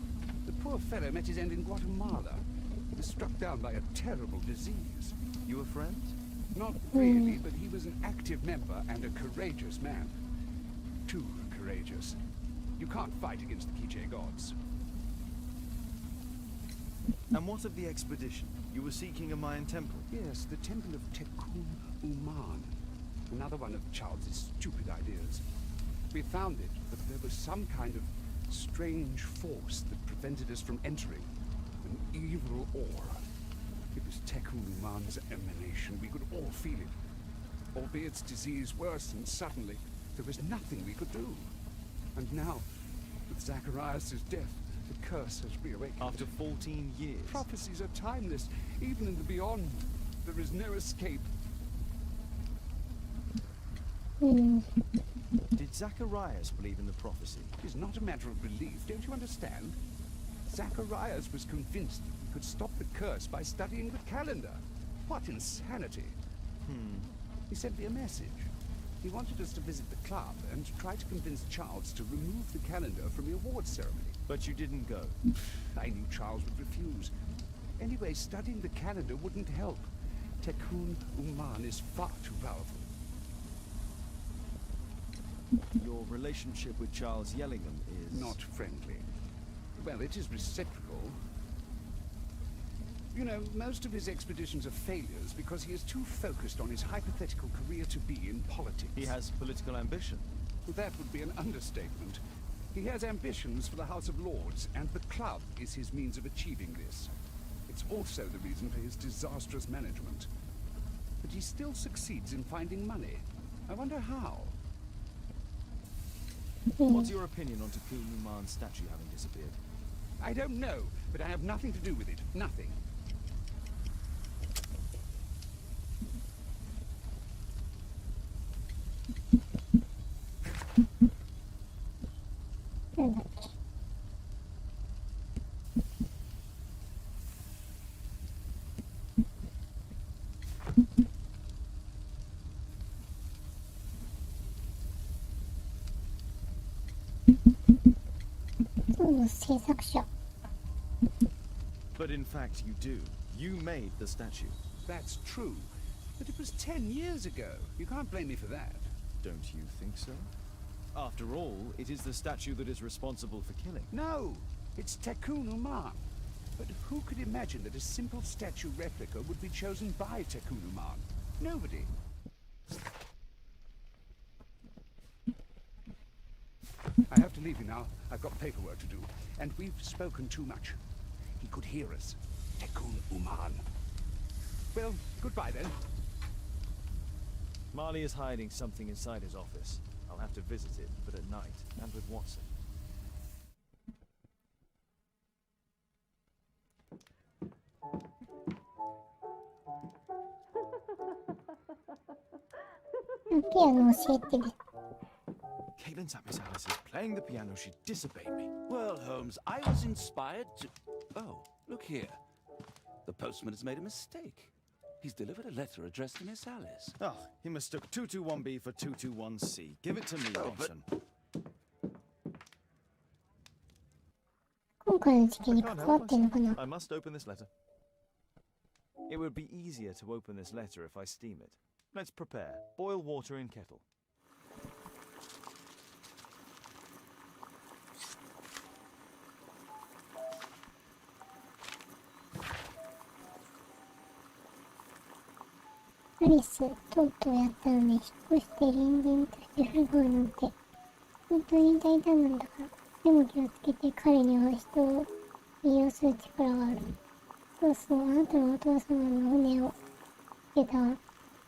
The poor fellow met his end in Guatemala. He was struck down by a terrible disease. You a friend? Not really, but he was an active member and a courageous man. Too courageous. You can't fight against the Quiche gods. And what of the expedition? You were seeking a Mayan temple. Yes, the temple of Tekun Uman. Another one of Charles's stupid ideas. We found it, but there was some kind of strange force that prevented us from entering. An evil aura. It was Tekun Uman's emanation. We could all feel it. Albeit its disease worsened suddenly, there was nothing we could do. And now, with Zacharias' death, the curse has reawakened. After 14 years. Prophecies are timeless. Even in the beyond, there is no escape. うん。 Did Zacharias believe in the prophecy? It's not a matter of belief, don't you understand? Zacharias was convinced that we could stop the curse by studying the calendar. What insanity! He sent me a message. He wanted us to visit the club and try to convince Charles to remove the calendar from the awards ceremony. But you didn't go. I knew Charles would refuse. Anyway, studying the calendar wouldn't help. Tekun Uman is far too powerful. Your relationship with Charles Yellingham is... Not friendly. Well, it is reciprocal. You know, most of his expeditions are failures because he is too focused on his hypothetical career to be in politics. He has political ambition. That would be an understatement. He has ambitions for the House of Lords, and the club is his means of achieving this. It's also the reason for his disastrous management. But he still succeeds in finding money. I wonder how. What's your opinion on Takunuman's statue having disappeared? I don't know, but I have nothing to do with it. Nothing. なんだっけ。今日の制作者。 But in fact, you do. You made the statue. That's true. But it was 10 years ago. You can't blame me for that. Don't you think so? After all, it is the statue that is responsible for killing. No, it's Tekun Uman. But who could imagine that a simple statue replica would be chosen by Tekun Uman? Nobody. I have to leave you now. I've got paperwork to do. And we've spoken too much. He could hear us. Tekun Uman. Well, goodbye then. Marley is hiding something inside his office. I'll have to visit it, but at night, and with Watson. ピアノ教えてね。 Caitlin's at Miss Alice's playing the piano. She disobeyed me. Well, Holmes, I was inspired to... Oh, look here. The postman has made a mistake. He's delivered a letter addressed to Miss Alice. Oh, he mistook 221B for 221C. Give it to me, Watson. 今回の事件に関わってんのかな。 I must open this letter. It would be easier to open this letter if I steam it. Let's prepare. Boil water in kettle. アリス、とうとうやったのに、引っ越して隣人として振る舞うなんて、本当に大胆なんだから。でも気をつけて、彼には人を利用する力がある。そうそう、あなたのお父様の骨をつけたわ。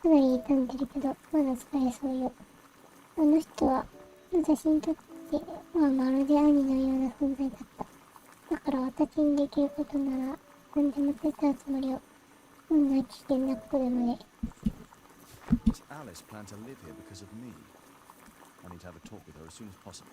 かなり傷んでるけど、まだ使えそうよ。あの人は、私にとってはまるで兄のような存在だった。だから私にできることなら、何でも手伝うつもりよ。こんな危険なことでもね。Does Alice plan to live here because of me? I need to have a talk with her as soon as possible.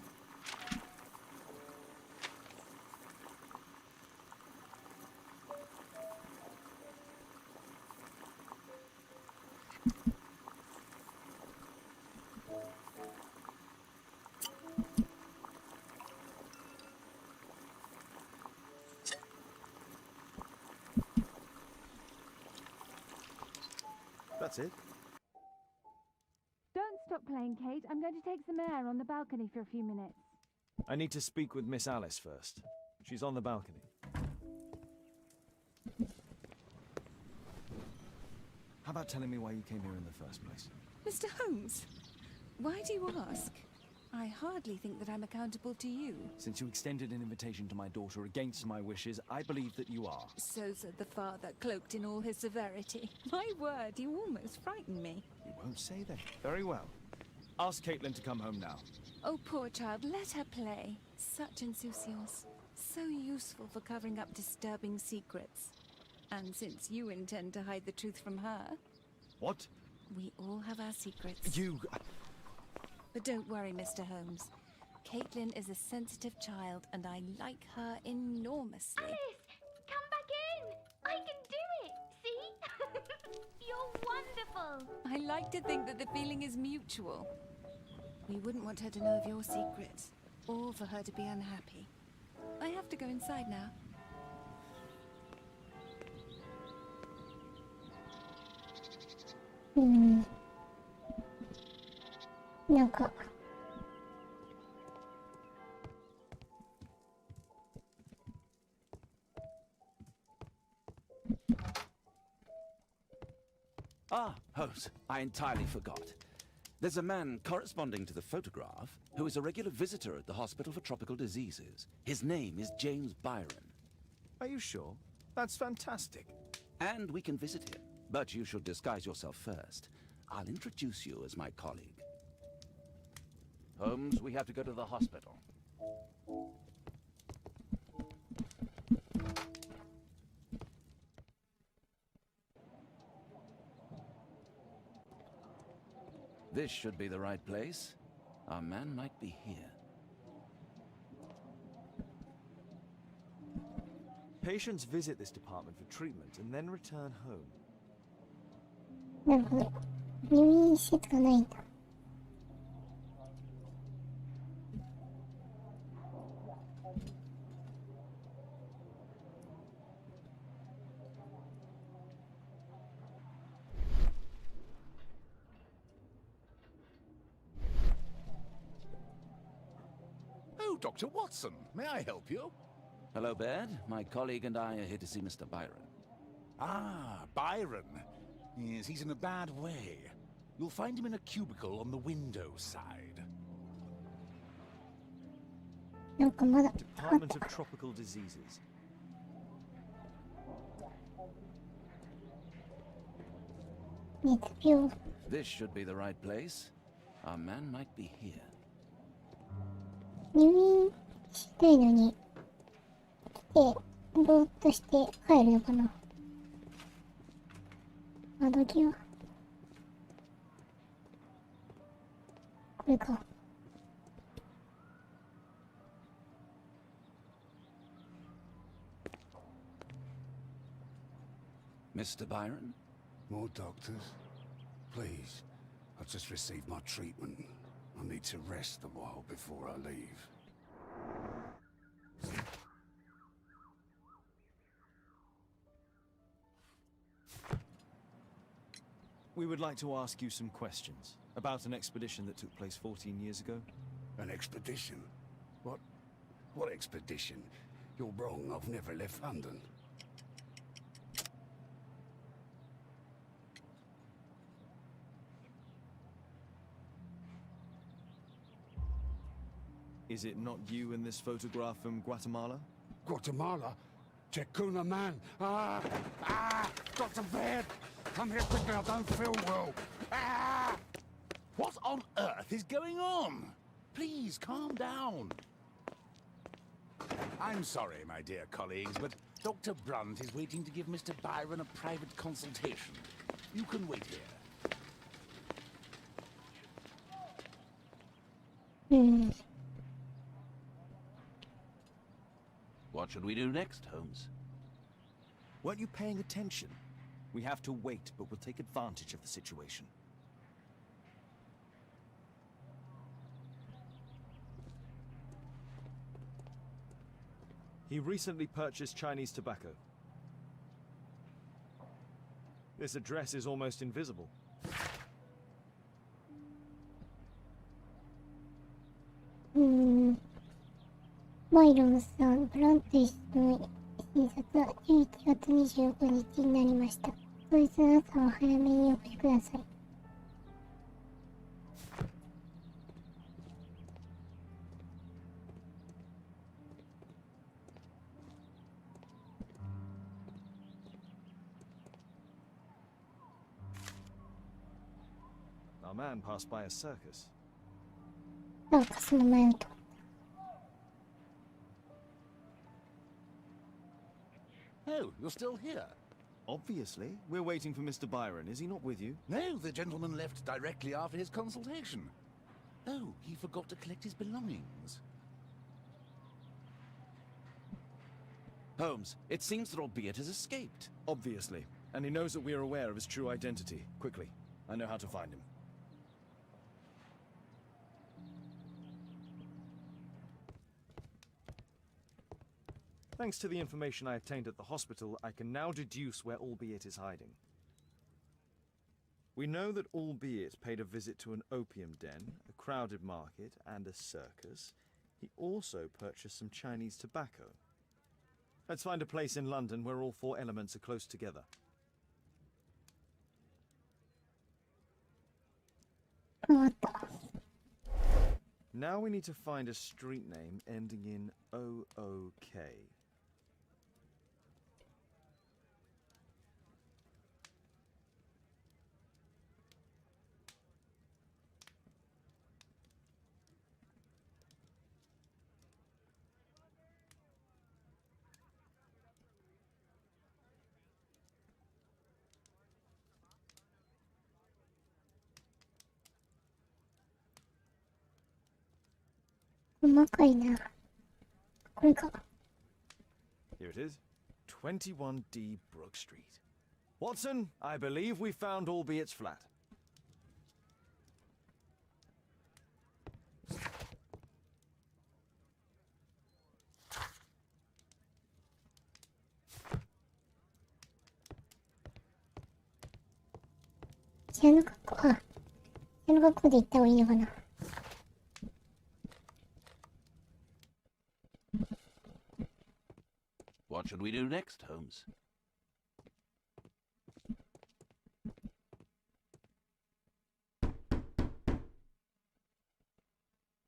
That's it? Don't stop playing, Kate. I'm going to take some air on the balcony for a few minutes. I need to speak with Miss Alice first. She's on the balcony. How about telling me why you came here in the first place? Mr. Holmes, why do you ask? I hardly think that I'm accountable to you. Since you extended an invitation to my daughter against my wishes, I believe that you are. So said the father, cloaked in all his severity. My word, you almost frightened me. You won't say that. Very well. Ask Caitlin to come home now. Oh, poor child, let her play. Such insouciance. So useful for covering up disturbing secrets. And since you intend to hide the truth from her... What? We all have our secrets. You... But don't worry, Mr. Holmes. Caitlin is a sensitive child, and I like her enormously. Alice, come back in. I can do it. See? You're wonderful. I like to think that the feeling is mutual. We wouldn't want her to know of your secrets, or for her to be unhappy. I have to go inside now. Hmm. なんか Ah, Holmes, I entirely forgot. There's a man corresponding to the photograph who is a regular visitor at the Hospital for Tropical Diseases. His name is James Byron. Are you sure? That's fantastic. And we can visit him, but you should disguise yourself first. I'll introduce you as my colleague. Holmes, we have to go to the hospital. This should be the right place. Our man might be here. Patients visit this department for treatment and then return home. なるほど。入院施設がないんだ。Oh, Dr. Watson, may I help you? Hello, Baird. My colleague and I are here to see Mr. Byron. Ah, Byron. Yes, he's in a bad way. You'll find him in a cubicle on the window side. なんかまだ Department of Tropical Diseases. This should be the right place. Our man might be here. 入院したいのに来てぼーっとして帰るのかな。窓際これか。Mr. Byron? More doctors? Please. I've just received my treatment. I need to rest a while before I leave. We would like to ask you some questions about an expedition that took place 14 years ago. An expedition? What expedition? You're wrong. I've never left London. Is it not you in this photograph from Guatemala? Guatemala? Checuna man! Dr. Baird! Come here quickly, I don't feel well! What on earth is going on? Please, calm down. I'm sorry, my dear colleagues, but Dr. Brunt is waiting to give Mr. Byron a private consultation. You can wait here. What should we do next, Holmes? Weren't you paying attention? We have to wait, but we'll take advantage of the situation. He recently purchased Chinese tobacco. This address is almost invisible. Hmm. バイロンさん、ブラント氏の診察は11月25日になりました。当日の朝は早めにお越しください。Our man passed by a circus. なんかその前のと。Oh, you're still here? Obviously. We're waiting for Mr. Byron. Is he not with you? No, the gentleman left directly after his consultation. Oh, he forgot to collect his belongings. Holmes, it seems that Albeit has escaped. Obviously. And he knows that we are aware of his true identity. Quickly. I know how to find him. Thanks to the information I obtained at the hospital, I can now deduce where Albeit is hiding. We know that Albeit paid a visit to an opium den, a crowded market, and a circus. He also purchased some Chinese tobacco. Let's find a place in London where all four elements are close together. Now we need to find a street name ending in OOK.細かいな。これか。Here it is. 21D Brook Street. Watson, I believe we found Albeit's flat.シャの格好、シャの格好で行った方がいいのかな。What should we do next, Holmes?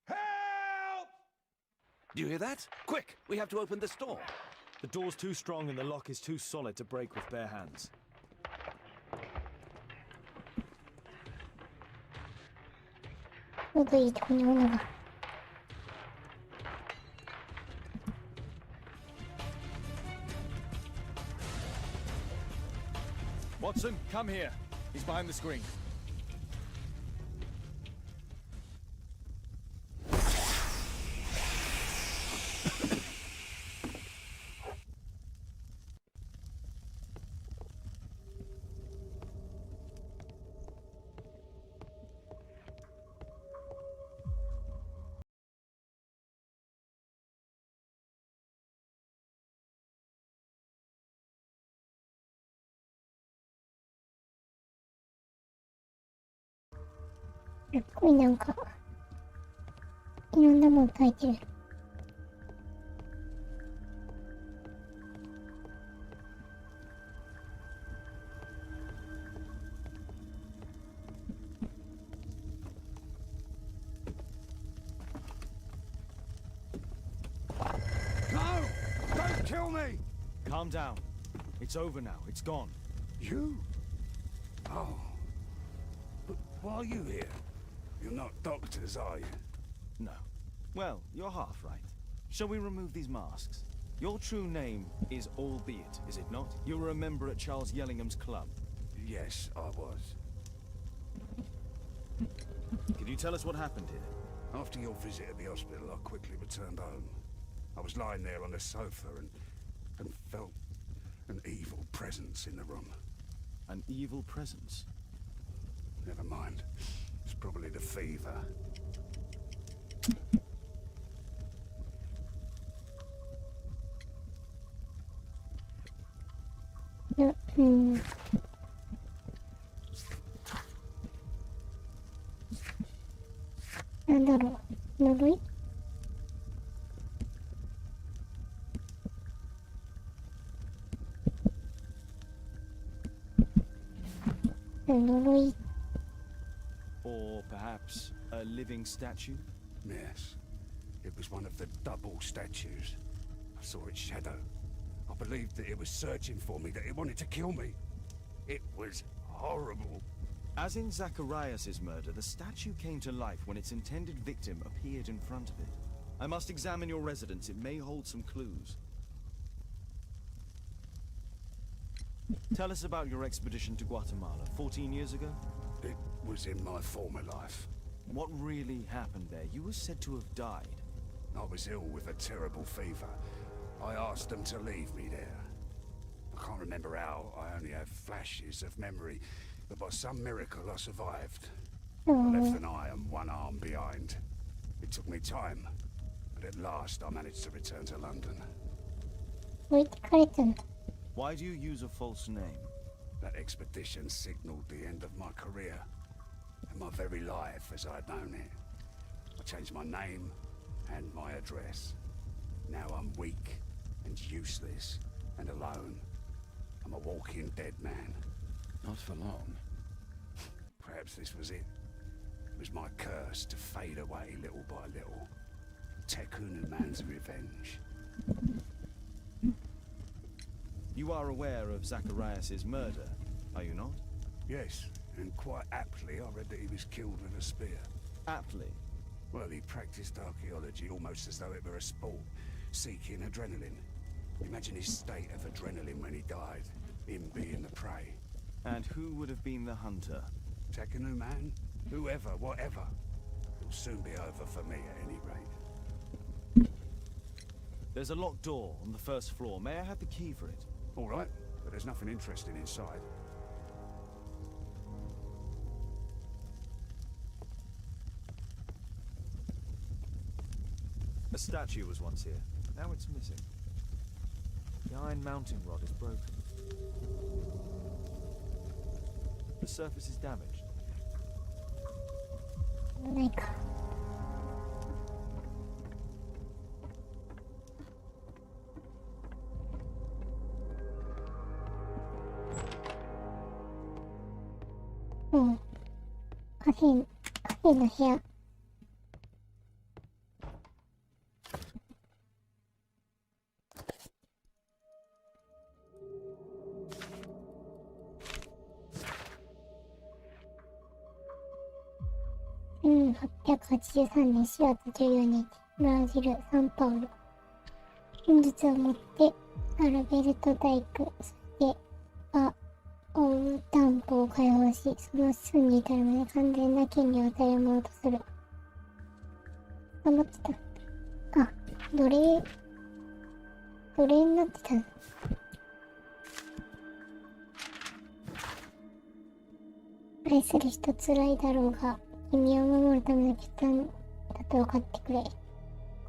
Help! Do you hear that? Quick! We have to open this door. The door's too strong and the lock is too solid to break with bare hands. Watson, come here. He's behind the screen.すっごいなんか、いろんなもん書いてる。Calm down. It's over now. It's gone. You? Oh. But why are you here? You're not doctors, are you? No. Well, you're half right. Shall we remove these masks? Your true name is Albeit, is it not? You were a member at Charles Yellingham's club. Yes, I was. Can you tell us what happened here? After your visit at the hospital, I quickly returned home. I was lying there on the sofa and felt an evil presence in the room. An evil presence? Never mind. It's probably the fever. Nandaro? Noroi? Noroi? Or perhaps a living statue? Yes. It was one of the double statues. I saw its shadow. I believed that it was searching for me, that it wanted to kill me. It was horrible. As in Zacharias's murder, the statue came to life when its intended victim appeared in front of it. I must examine your residence. It may hold some clues. Tell us about your expedition to Guatemala 14 years ago. It was in my former life. What really happened there? You were said to have died. I was ill with a terrible fever. I asked them to leave me there. I can't remember how. I only have flashes of memory. But by some miracle, I survived. I left an eye and one arm behind. It took me time, but at last I managed to return to London. Why do you use a false name? That expedition signaled the end of my career, and my very life as I'd known it. I changed my name and my address. Now I'm weak and useless and alone. I'm a walking dead man. Not for long. Perhaps this was it. It was my curse to fade away little by little. Tekunu man's revenge. You are aware of Zacharias's murder, are you not? Yes, and quite aptly I read that he was killed with a spear. Aptly. Well, he practiced archaeology almost as though it were a sport, seeking adrenaline. Imagine his state of adrenaline when he died, him being the prey. And who would have been the hunter? Tekunu man? Whoever, whatever. It'll soon be over for me at any rate. There's a locked door on the first floor. May I have the key for it? All right, but there's nothing interesting inside. A statue was once here. Now it's missing. The iron mounting rod is broken. The surface is damaged. ないか。うん。カフェの部屋。1883年4月14日、ブラジル・サンパウロ。剣術を持ってアルベルト大工、そしてオウ担保を解放し、その子孫に至るまで完全な権利を与えるものとする。頑張ってた。あ、奴隷になってた。愛する人つらいだろうが、君を守るための決断だと分かってくれ。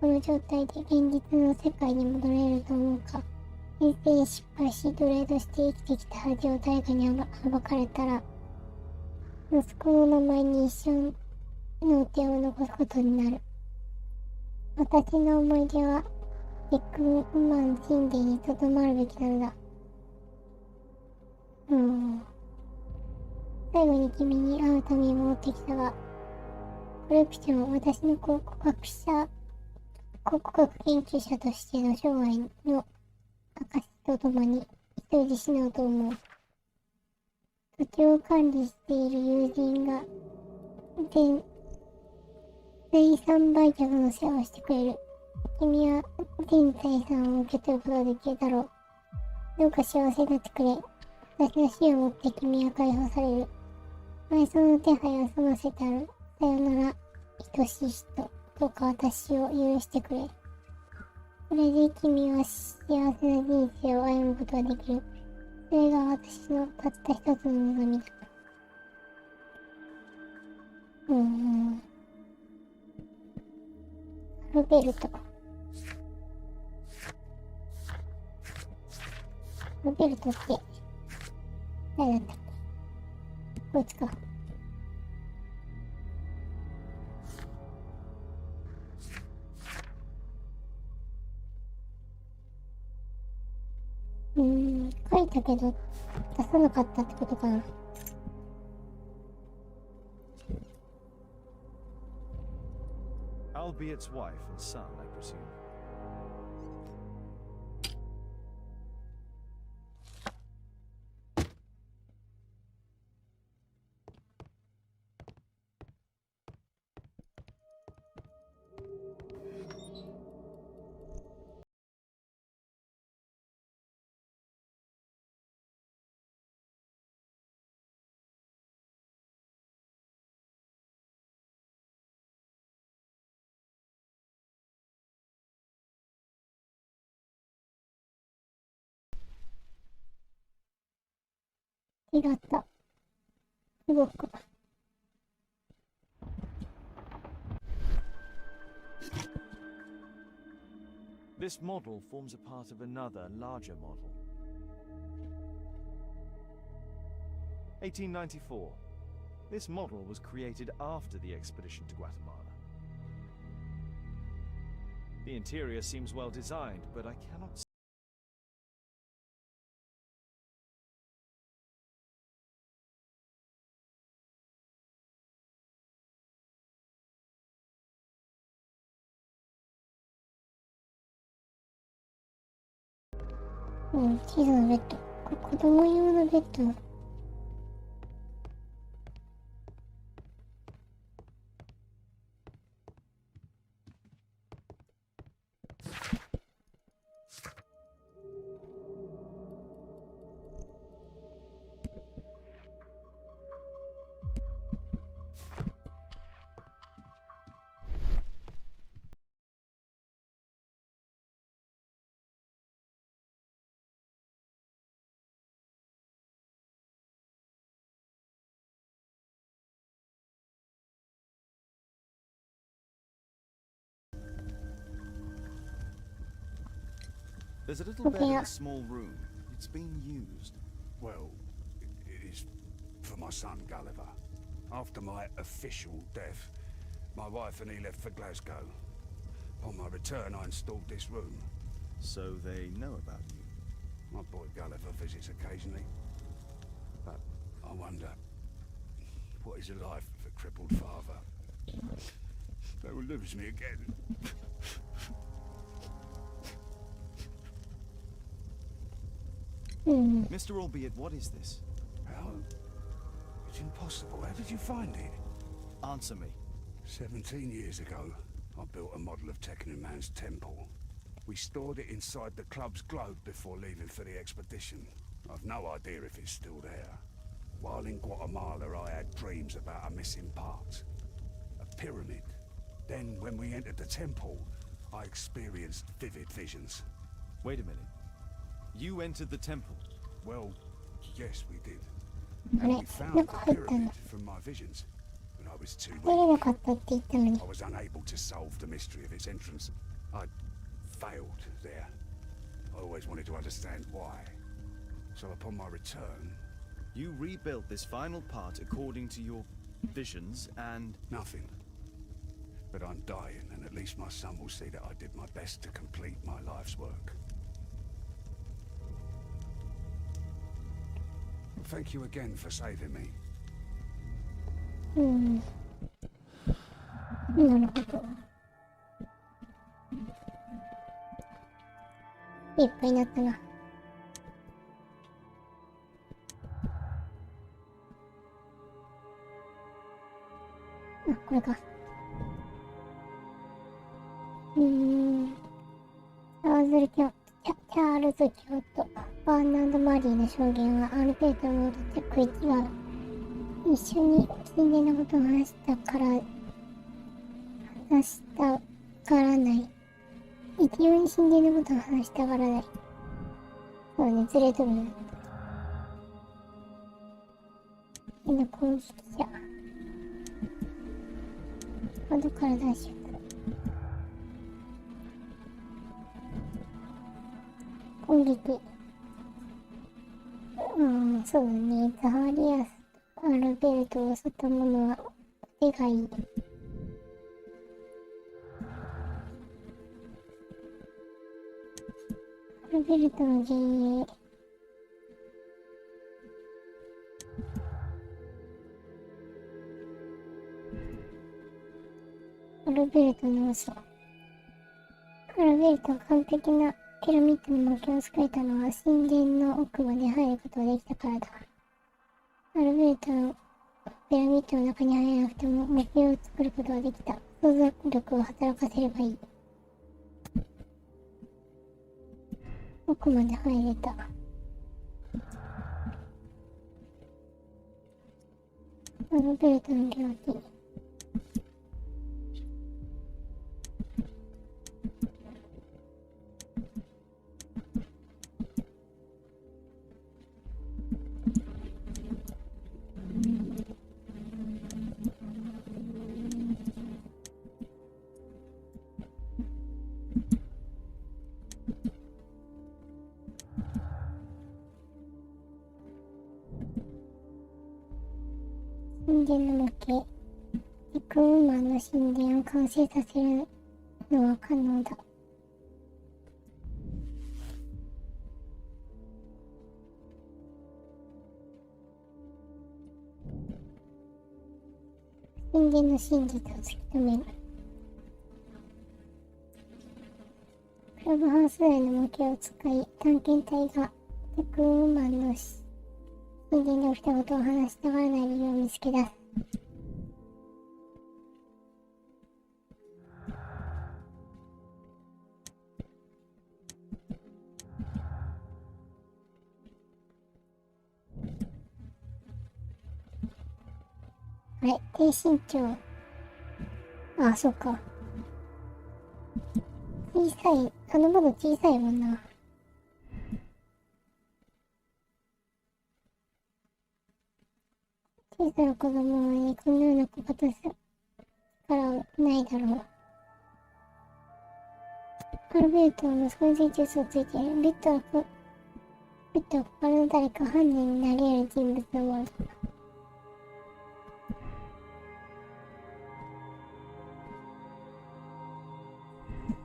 この状態で現実の世界に戻れると思うか。人生に失敗し、奴隷として生きてきた恥を誰かに暴かれたら、息子の名前に一生の手を残すことになる。私の思い出は、テクマン神殿にとどまるべきなのだ。最後に君に会うために戻ってきたが、コレクションは私の考古学研究者としての生涯の証。とともに人質死のうと思う。土地を管理している友人が財産売却の世話をしてくれる。君は全財産を受け取ることができるだろう。どうか幸せになってくれ。私の死をもって君は解放される。埋葬の手配は済ませてある。さよなら、愛しい人。どうか私を許してくれ。これで君は幸せな人生を歩むことができる。それが私のたった一つの望みだ。ロベルト。ロベルトって誰だったっけ？こいつか。書いたけど出さなかったってことかな。Albiet's wife and son, I presume.違った。動く。This model forms a part of another, larger model. 1894. This model was created after the expedition to Guatemala. The interior seems well designed, but I cannot see.小さなベッド。子供用のベッド。There's a little bed in a small room. It's been used. Well, it is for my son Gulliver. After my official death, my wife and he left for Glasgow. On my return, I installed this room. So they know about you? My boy Gulliver visits occasionally. But I wonder, what is a life with a crippled father? They will lose me again. Mr. Albiet, what is this? How? It's impossible. How did you find it? Answer me. 17 years ago, I built a model of Teknon Man's temple. We stored it inside the club's globe before leaving for the expedition. I've no idea if it's still there. While in Guatemala, I had dreams about a missing part. A pyramid. Then, when we entered the temple, I experienced vivid visions. Wait a minute. You entered the temple? Well, yes, we did. And we found the pyramid from my visions. But I was too weak. I was unable to solve the mystery of its entrance. I failed there. I always wanted to understand why. So upon my return... You rebuilt this final part according to your visions and... Nothing. But I'm dying, and at least my son will see that I did my best to complete my life's work. Thank you again for saving me. なるほど。いっぱいになったな。あ、これか。チャールズ教とバーナード・マリーの証言はある程度のチェック1が一緒に神殿のことを話したからない。一様に神殿のことを話したがらない。そうね、ずれとるな。変な攻撃者。窓から脱出。攻撃。そうだね。ザハリアスとアルベルトを襲った者は手がいい。アルベルトの陣営。アルベルトの嘘。アルベルトは完璧なピラミッドの模型を作れたのは神殿の奥まで入ることができたからだ。アルベルトのピラミッドの中に入らなくても模型を作ることができた。想像力を働かせればいい。奥まで入れた。アルベルトの領地。神殿の模型。テクウーマンの神殿を完成させるのは可能だ。神殿の真実を突き止める。クラブハウス内の模型を使い、探検隊がテクウーマンの神殿で起きたことを話したがらない理由を見つけ出す。あれ、低身長。あ、そうか。小さい、あの窓小さいもんな。小さな子供にこのような小型さからないだろう。アルベルトの存在術をついている。ビットは他の誰か犯人になり得る人物のものだ。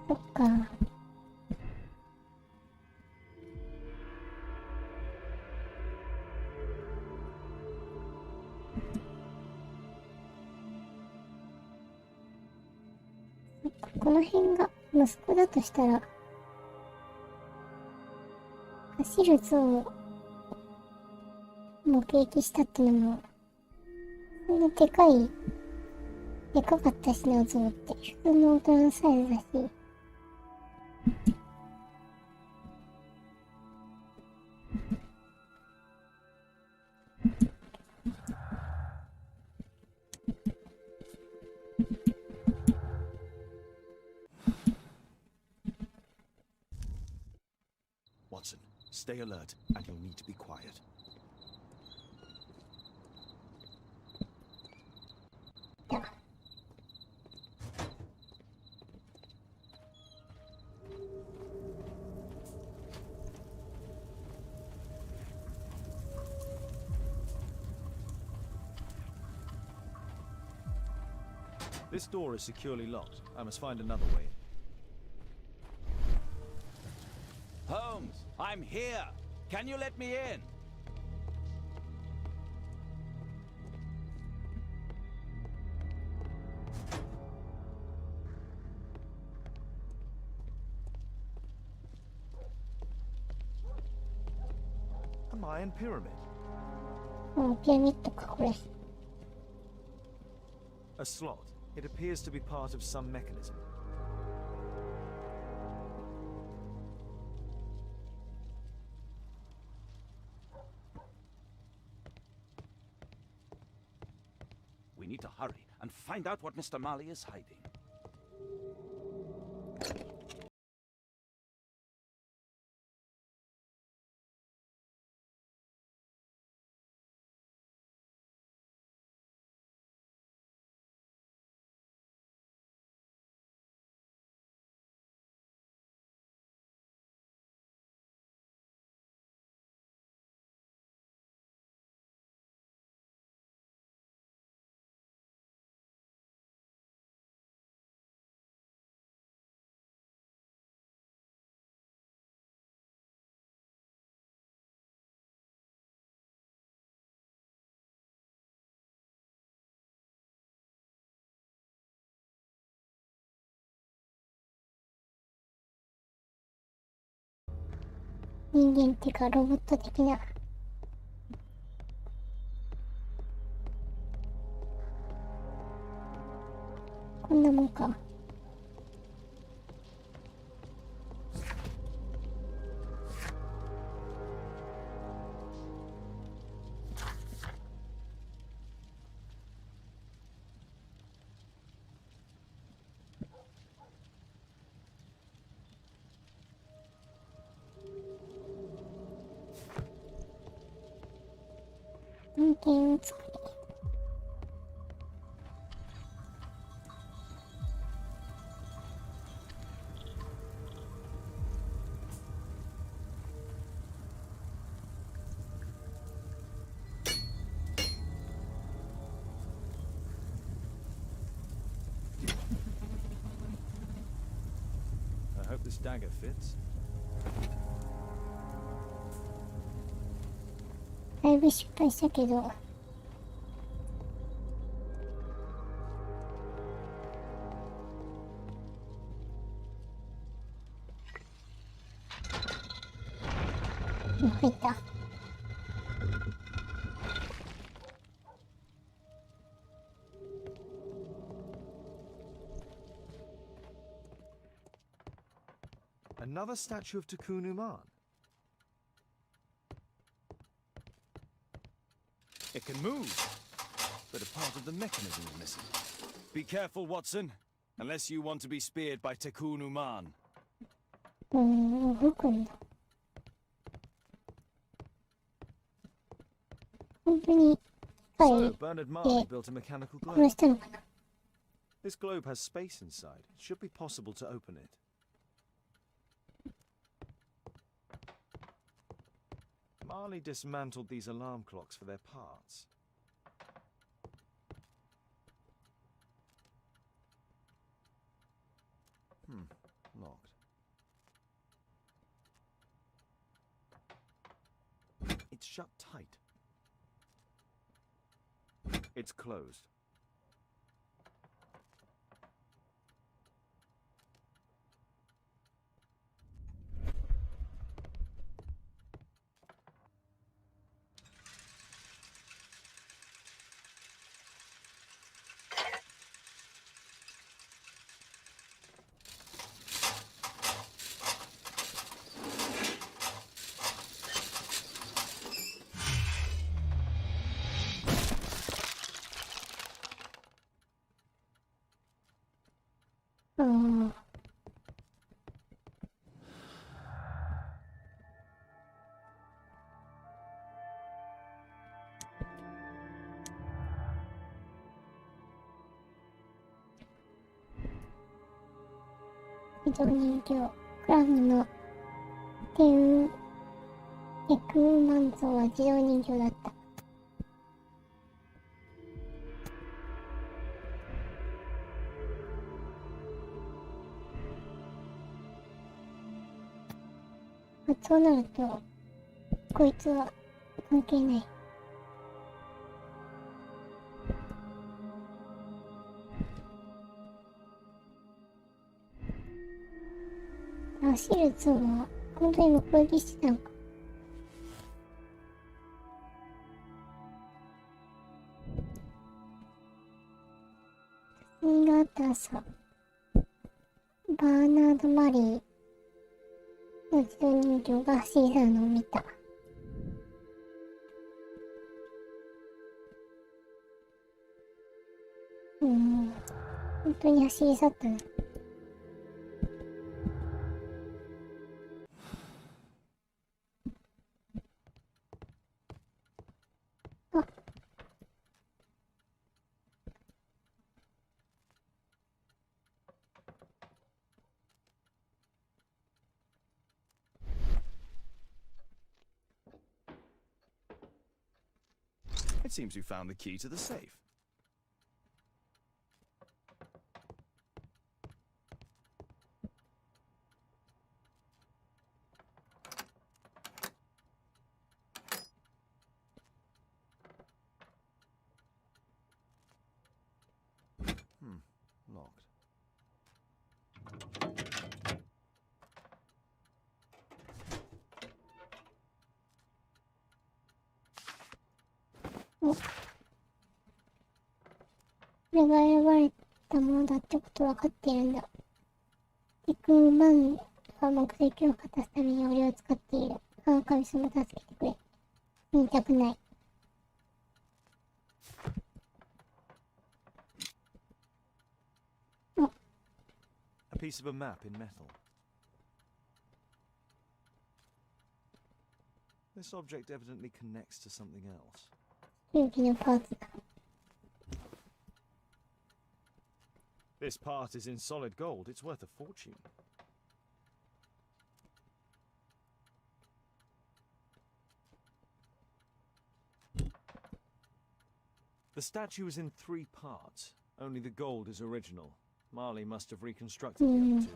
そっか。この辺が息子だとしたら、走る像を目撃したってのも、そんなでかかったしな像って、普通の大人のサイズだし、Watson, stay alert, and you'll need to be quiet. This door is securely locked. I must find another way in. Holmes, I'm here. Can you let me in? A Mayan pyramid. ピラミッドか、これ。A slot. It appears to be part of some mechanism. We need to hurry and find out what Mr. Marley is hiding.人間っていうかロボット的な。こんなもんか。案件を作り。I hope this dagger fits. だいぶ失敗したけど。入った。Another statue of Takunu Man. It can move, but a part of the mechanism is missing. Be careful, Watson, unless you want to be speared by Takunu Man. 動くんだ。本当に機械 So, Bernard Marley built a mechanical 殺 globe. したのかな。 This globe has space inside. It should be possible to open it. Marley dismantled these alarm clocks for their parts. Locked. It's shut tight. It's closed. 어. 이동人形クラブの天エクマン像は自動人形だった。そうなるとこいつは関係ない。走るゾウは本当に目撃してたのか。映画あった朝、バーナード・マリーの自動人形が走り去るのを見た。本当に走り去ったな。あ、It seems we found the key to the safe. Locked. お、これが選ばれたものだってこと分かっているんだ。テクマンが目的を果たすために俺を使っている。ああ、神様助けてくれ。言いたくない。A piece of a map in metal. This object evidently connects to something else. 勇気のパーツだ。This part is in solid gold. It's worth a fortune. The statue is in 3 parts. Only the gold is original. Marley must have reconstructed the other 2.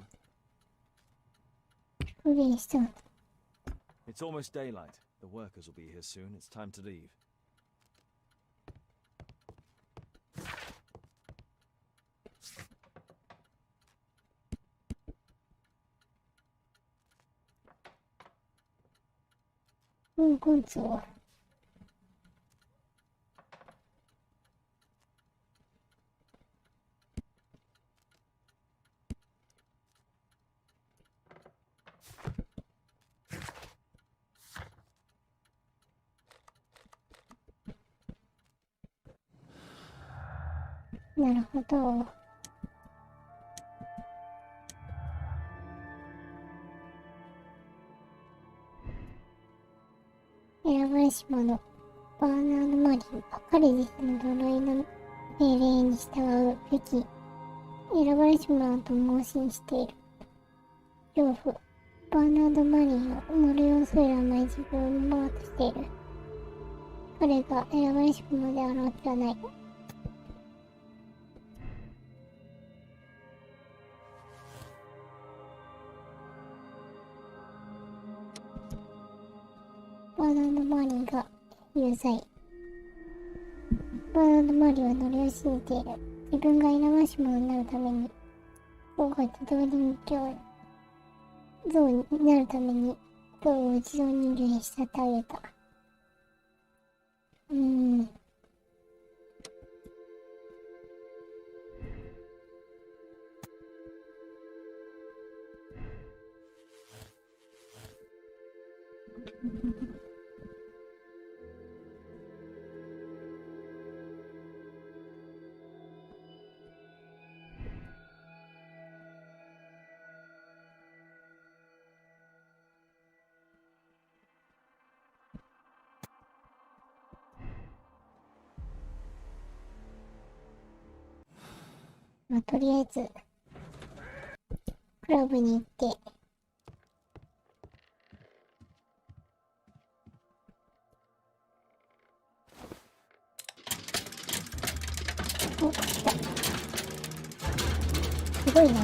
復元したんだ。It's almost daylight. The workers will be here soon. It's time to leave. 今度は。なるほど。選ばれし者、バーナード・マリーは彼自身の呪いの命令に従うべき選ばれし者と盲信している。恐怖、バーナード・マリーは呪いを恐れるあまり自分をものとしている。彼が選ばれし者であるわけはない。バーナード・マリーが有罪。バーナード・マリーは呪いを信じている。自分が選ばれし者になるために、王が自動人形像になるために、像を自動人形に仕立て上げた。まあ、とりあえず、クラブに行って、お、来た。すごいな。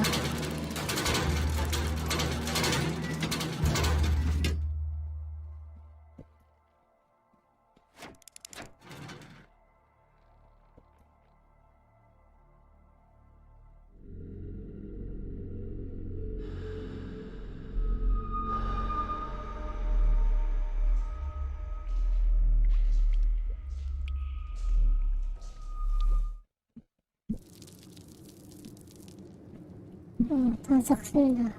うん、探索するんだ。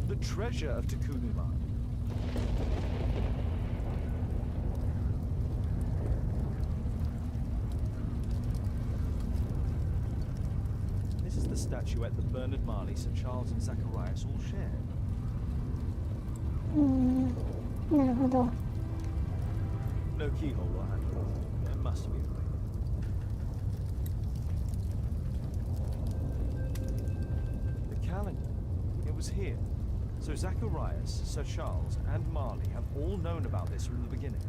The treasure of Takunuma. This is the statuette that Bernard Marley, Sir Charles and Zacharias all shared. なるほど。No keyhole or handle. There must be a way. The calendar. It was here. So Zacharias, Sir Charles, and Marley have all known about this from the beginning.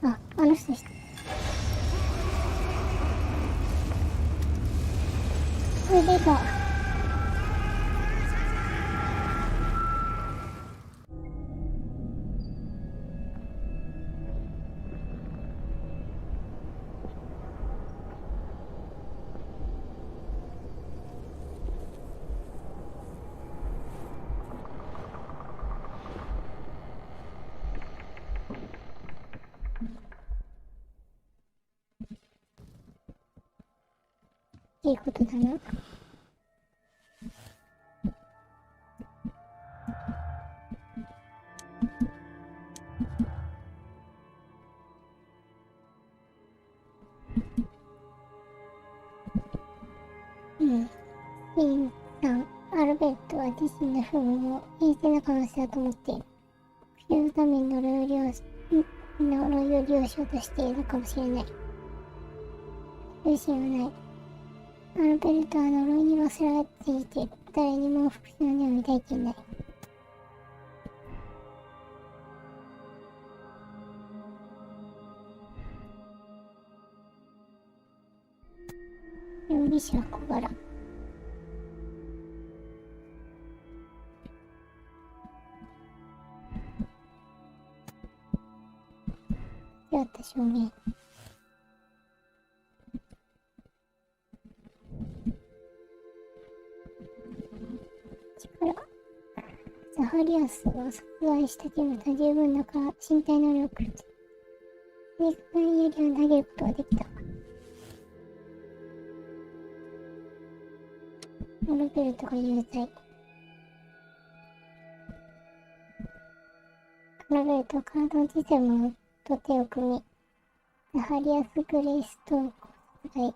あ、あの人でした。これでか。いいことだな。うん。シンさん、アルベルトは自身の不運を陰性な可能性だと思っている。復讐のために呪いを利用しようとしているかもしれない。不信はない。アルベルトは呪いに忘れられていて、誰にも復讐の念を抱いていない。容疑者は小柄。やった証明。ザハリアスを殺害した人物は十分だから身体能力で正確な槍を投げることができた。アルベルトが有罪。アルベルトは体の小さいものと手を組み、ザハリアス・グレイストーンを殺害。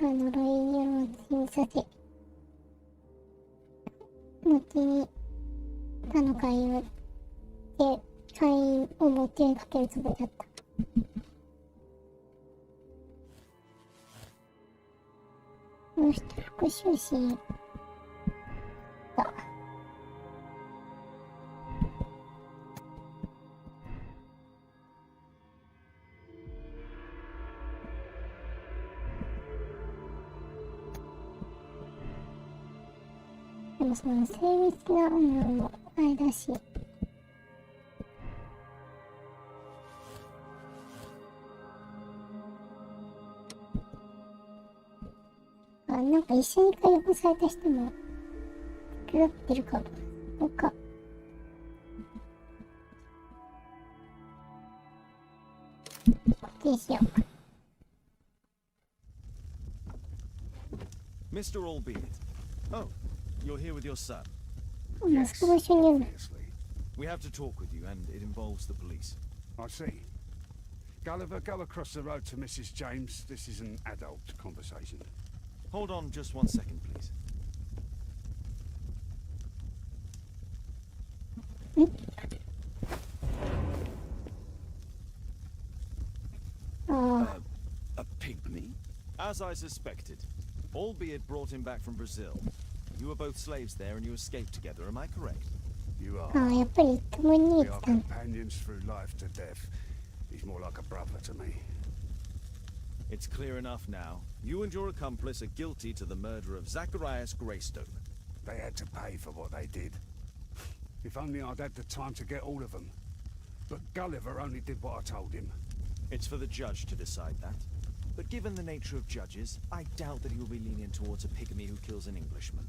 呪いによる死にさせ、後に他の会員を持ってかけるつもりだった。この人復讐心だ。でもその精密なものもあれだし、なんか一緒に解放された人も手伝ってるかも。そうか。固定しよう。Mr. Albeit. Oh, you're here with your son. 息子も一緒にいるの。 Obviously. We have to talk with you, and it involves the police. I see. Gulliver, go across the road to Mrs. James. This is an adult conversation. Hold on just 1 second, please. A pygmy? As I suspected, albeit brought him back from Brazil. You were both slaves there and you escaped together, am I correct? You are. ああ、やっぱり共に We 生 are きたんだ。 companions through life to death. He's more like a brother to me. It's clear enough now. You and your accomplice are guilty to the murder of Zacharias Greystoke. They had to pay for what they did. If only I'd had the time to get all of them. But Gulliver only did what I told him. It's for the judge to decide that. But given the nature of judges, I doubt that he will be lenient towards a pygmy who kills an Englishman.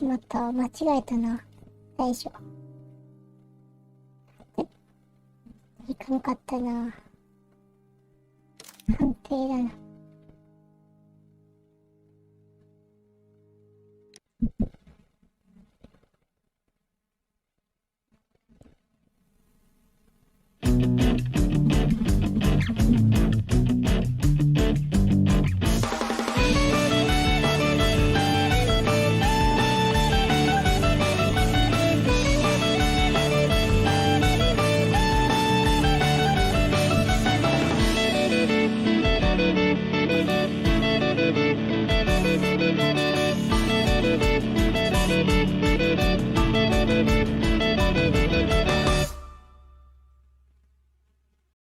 しまった。間違えたな。最初。いかんかったな。判定だな。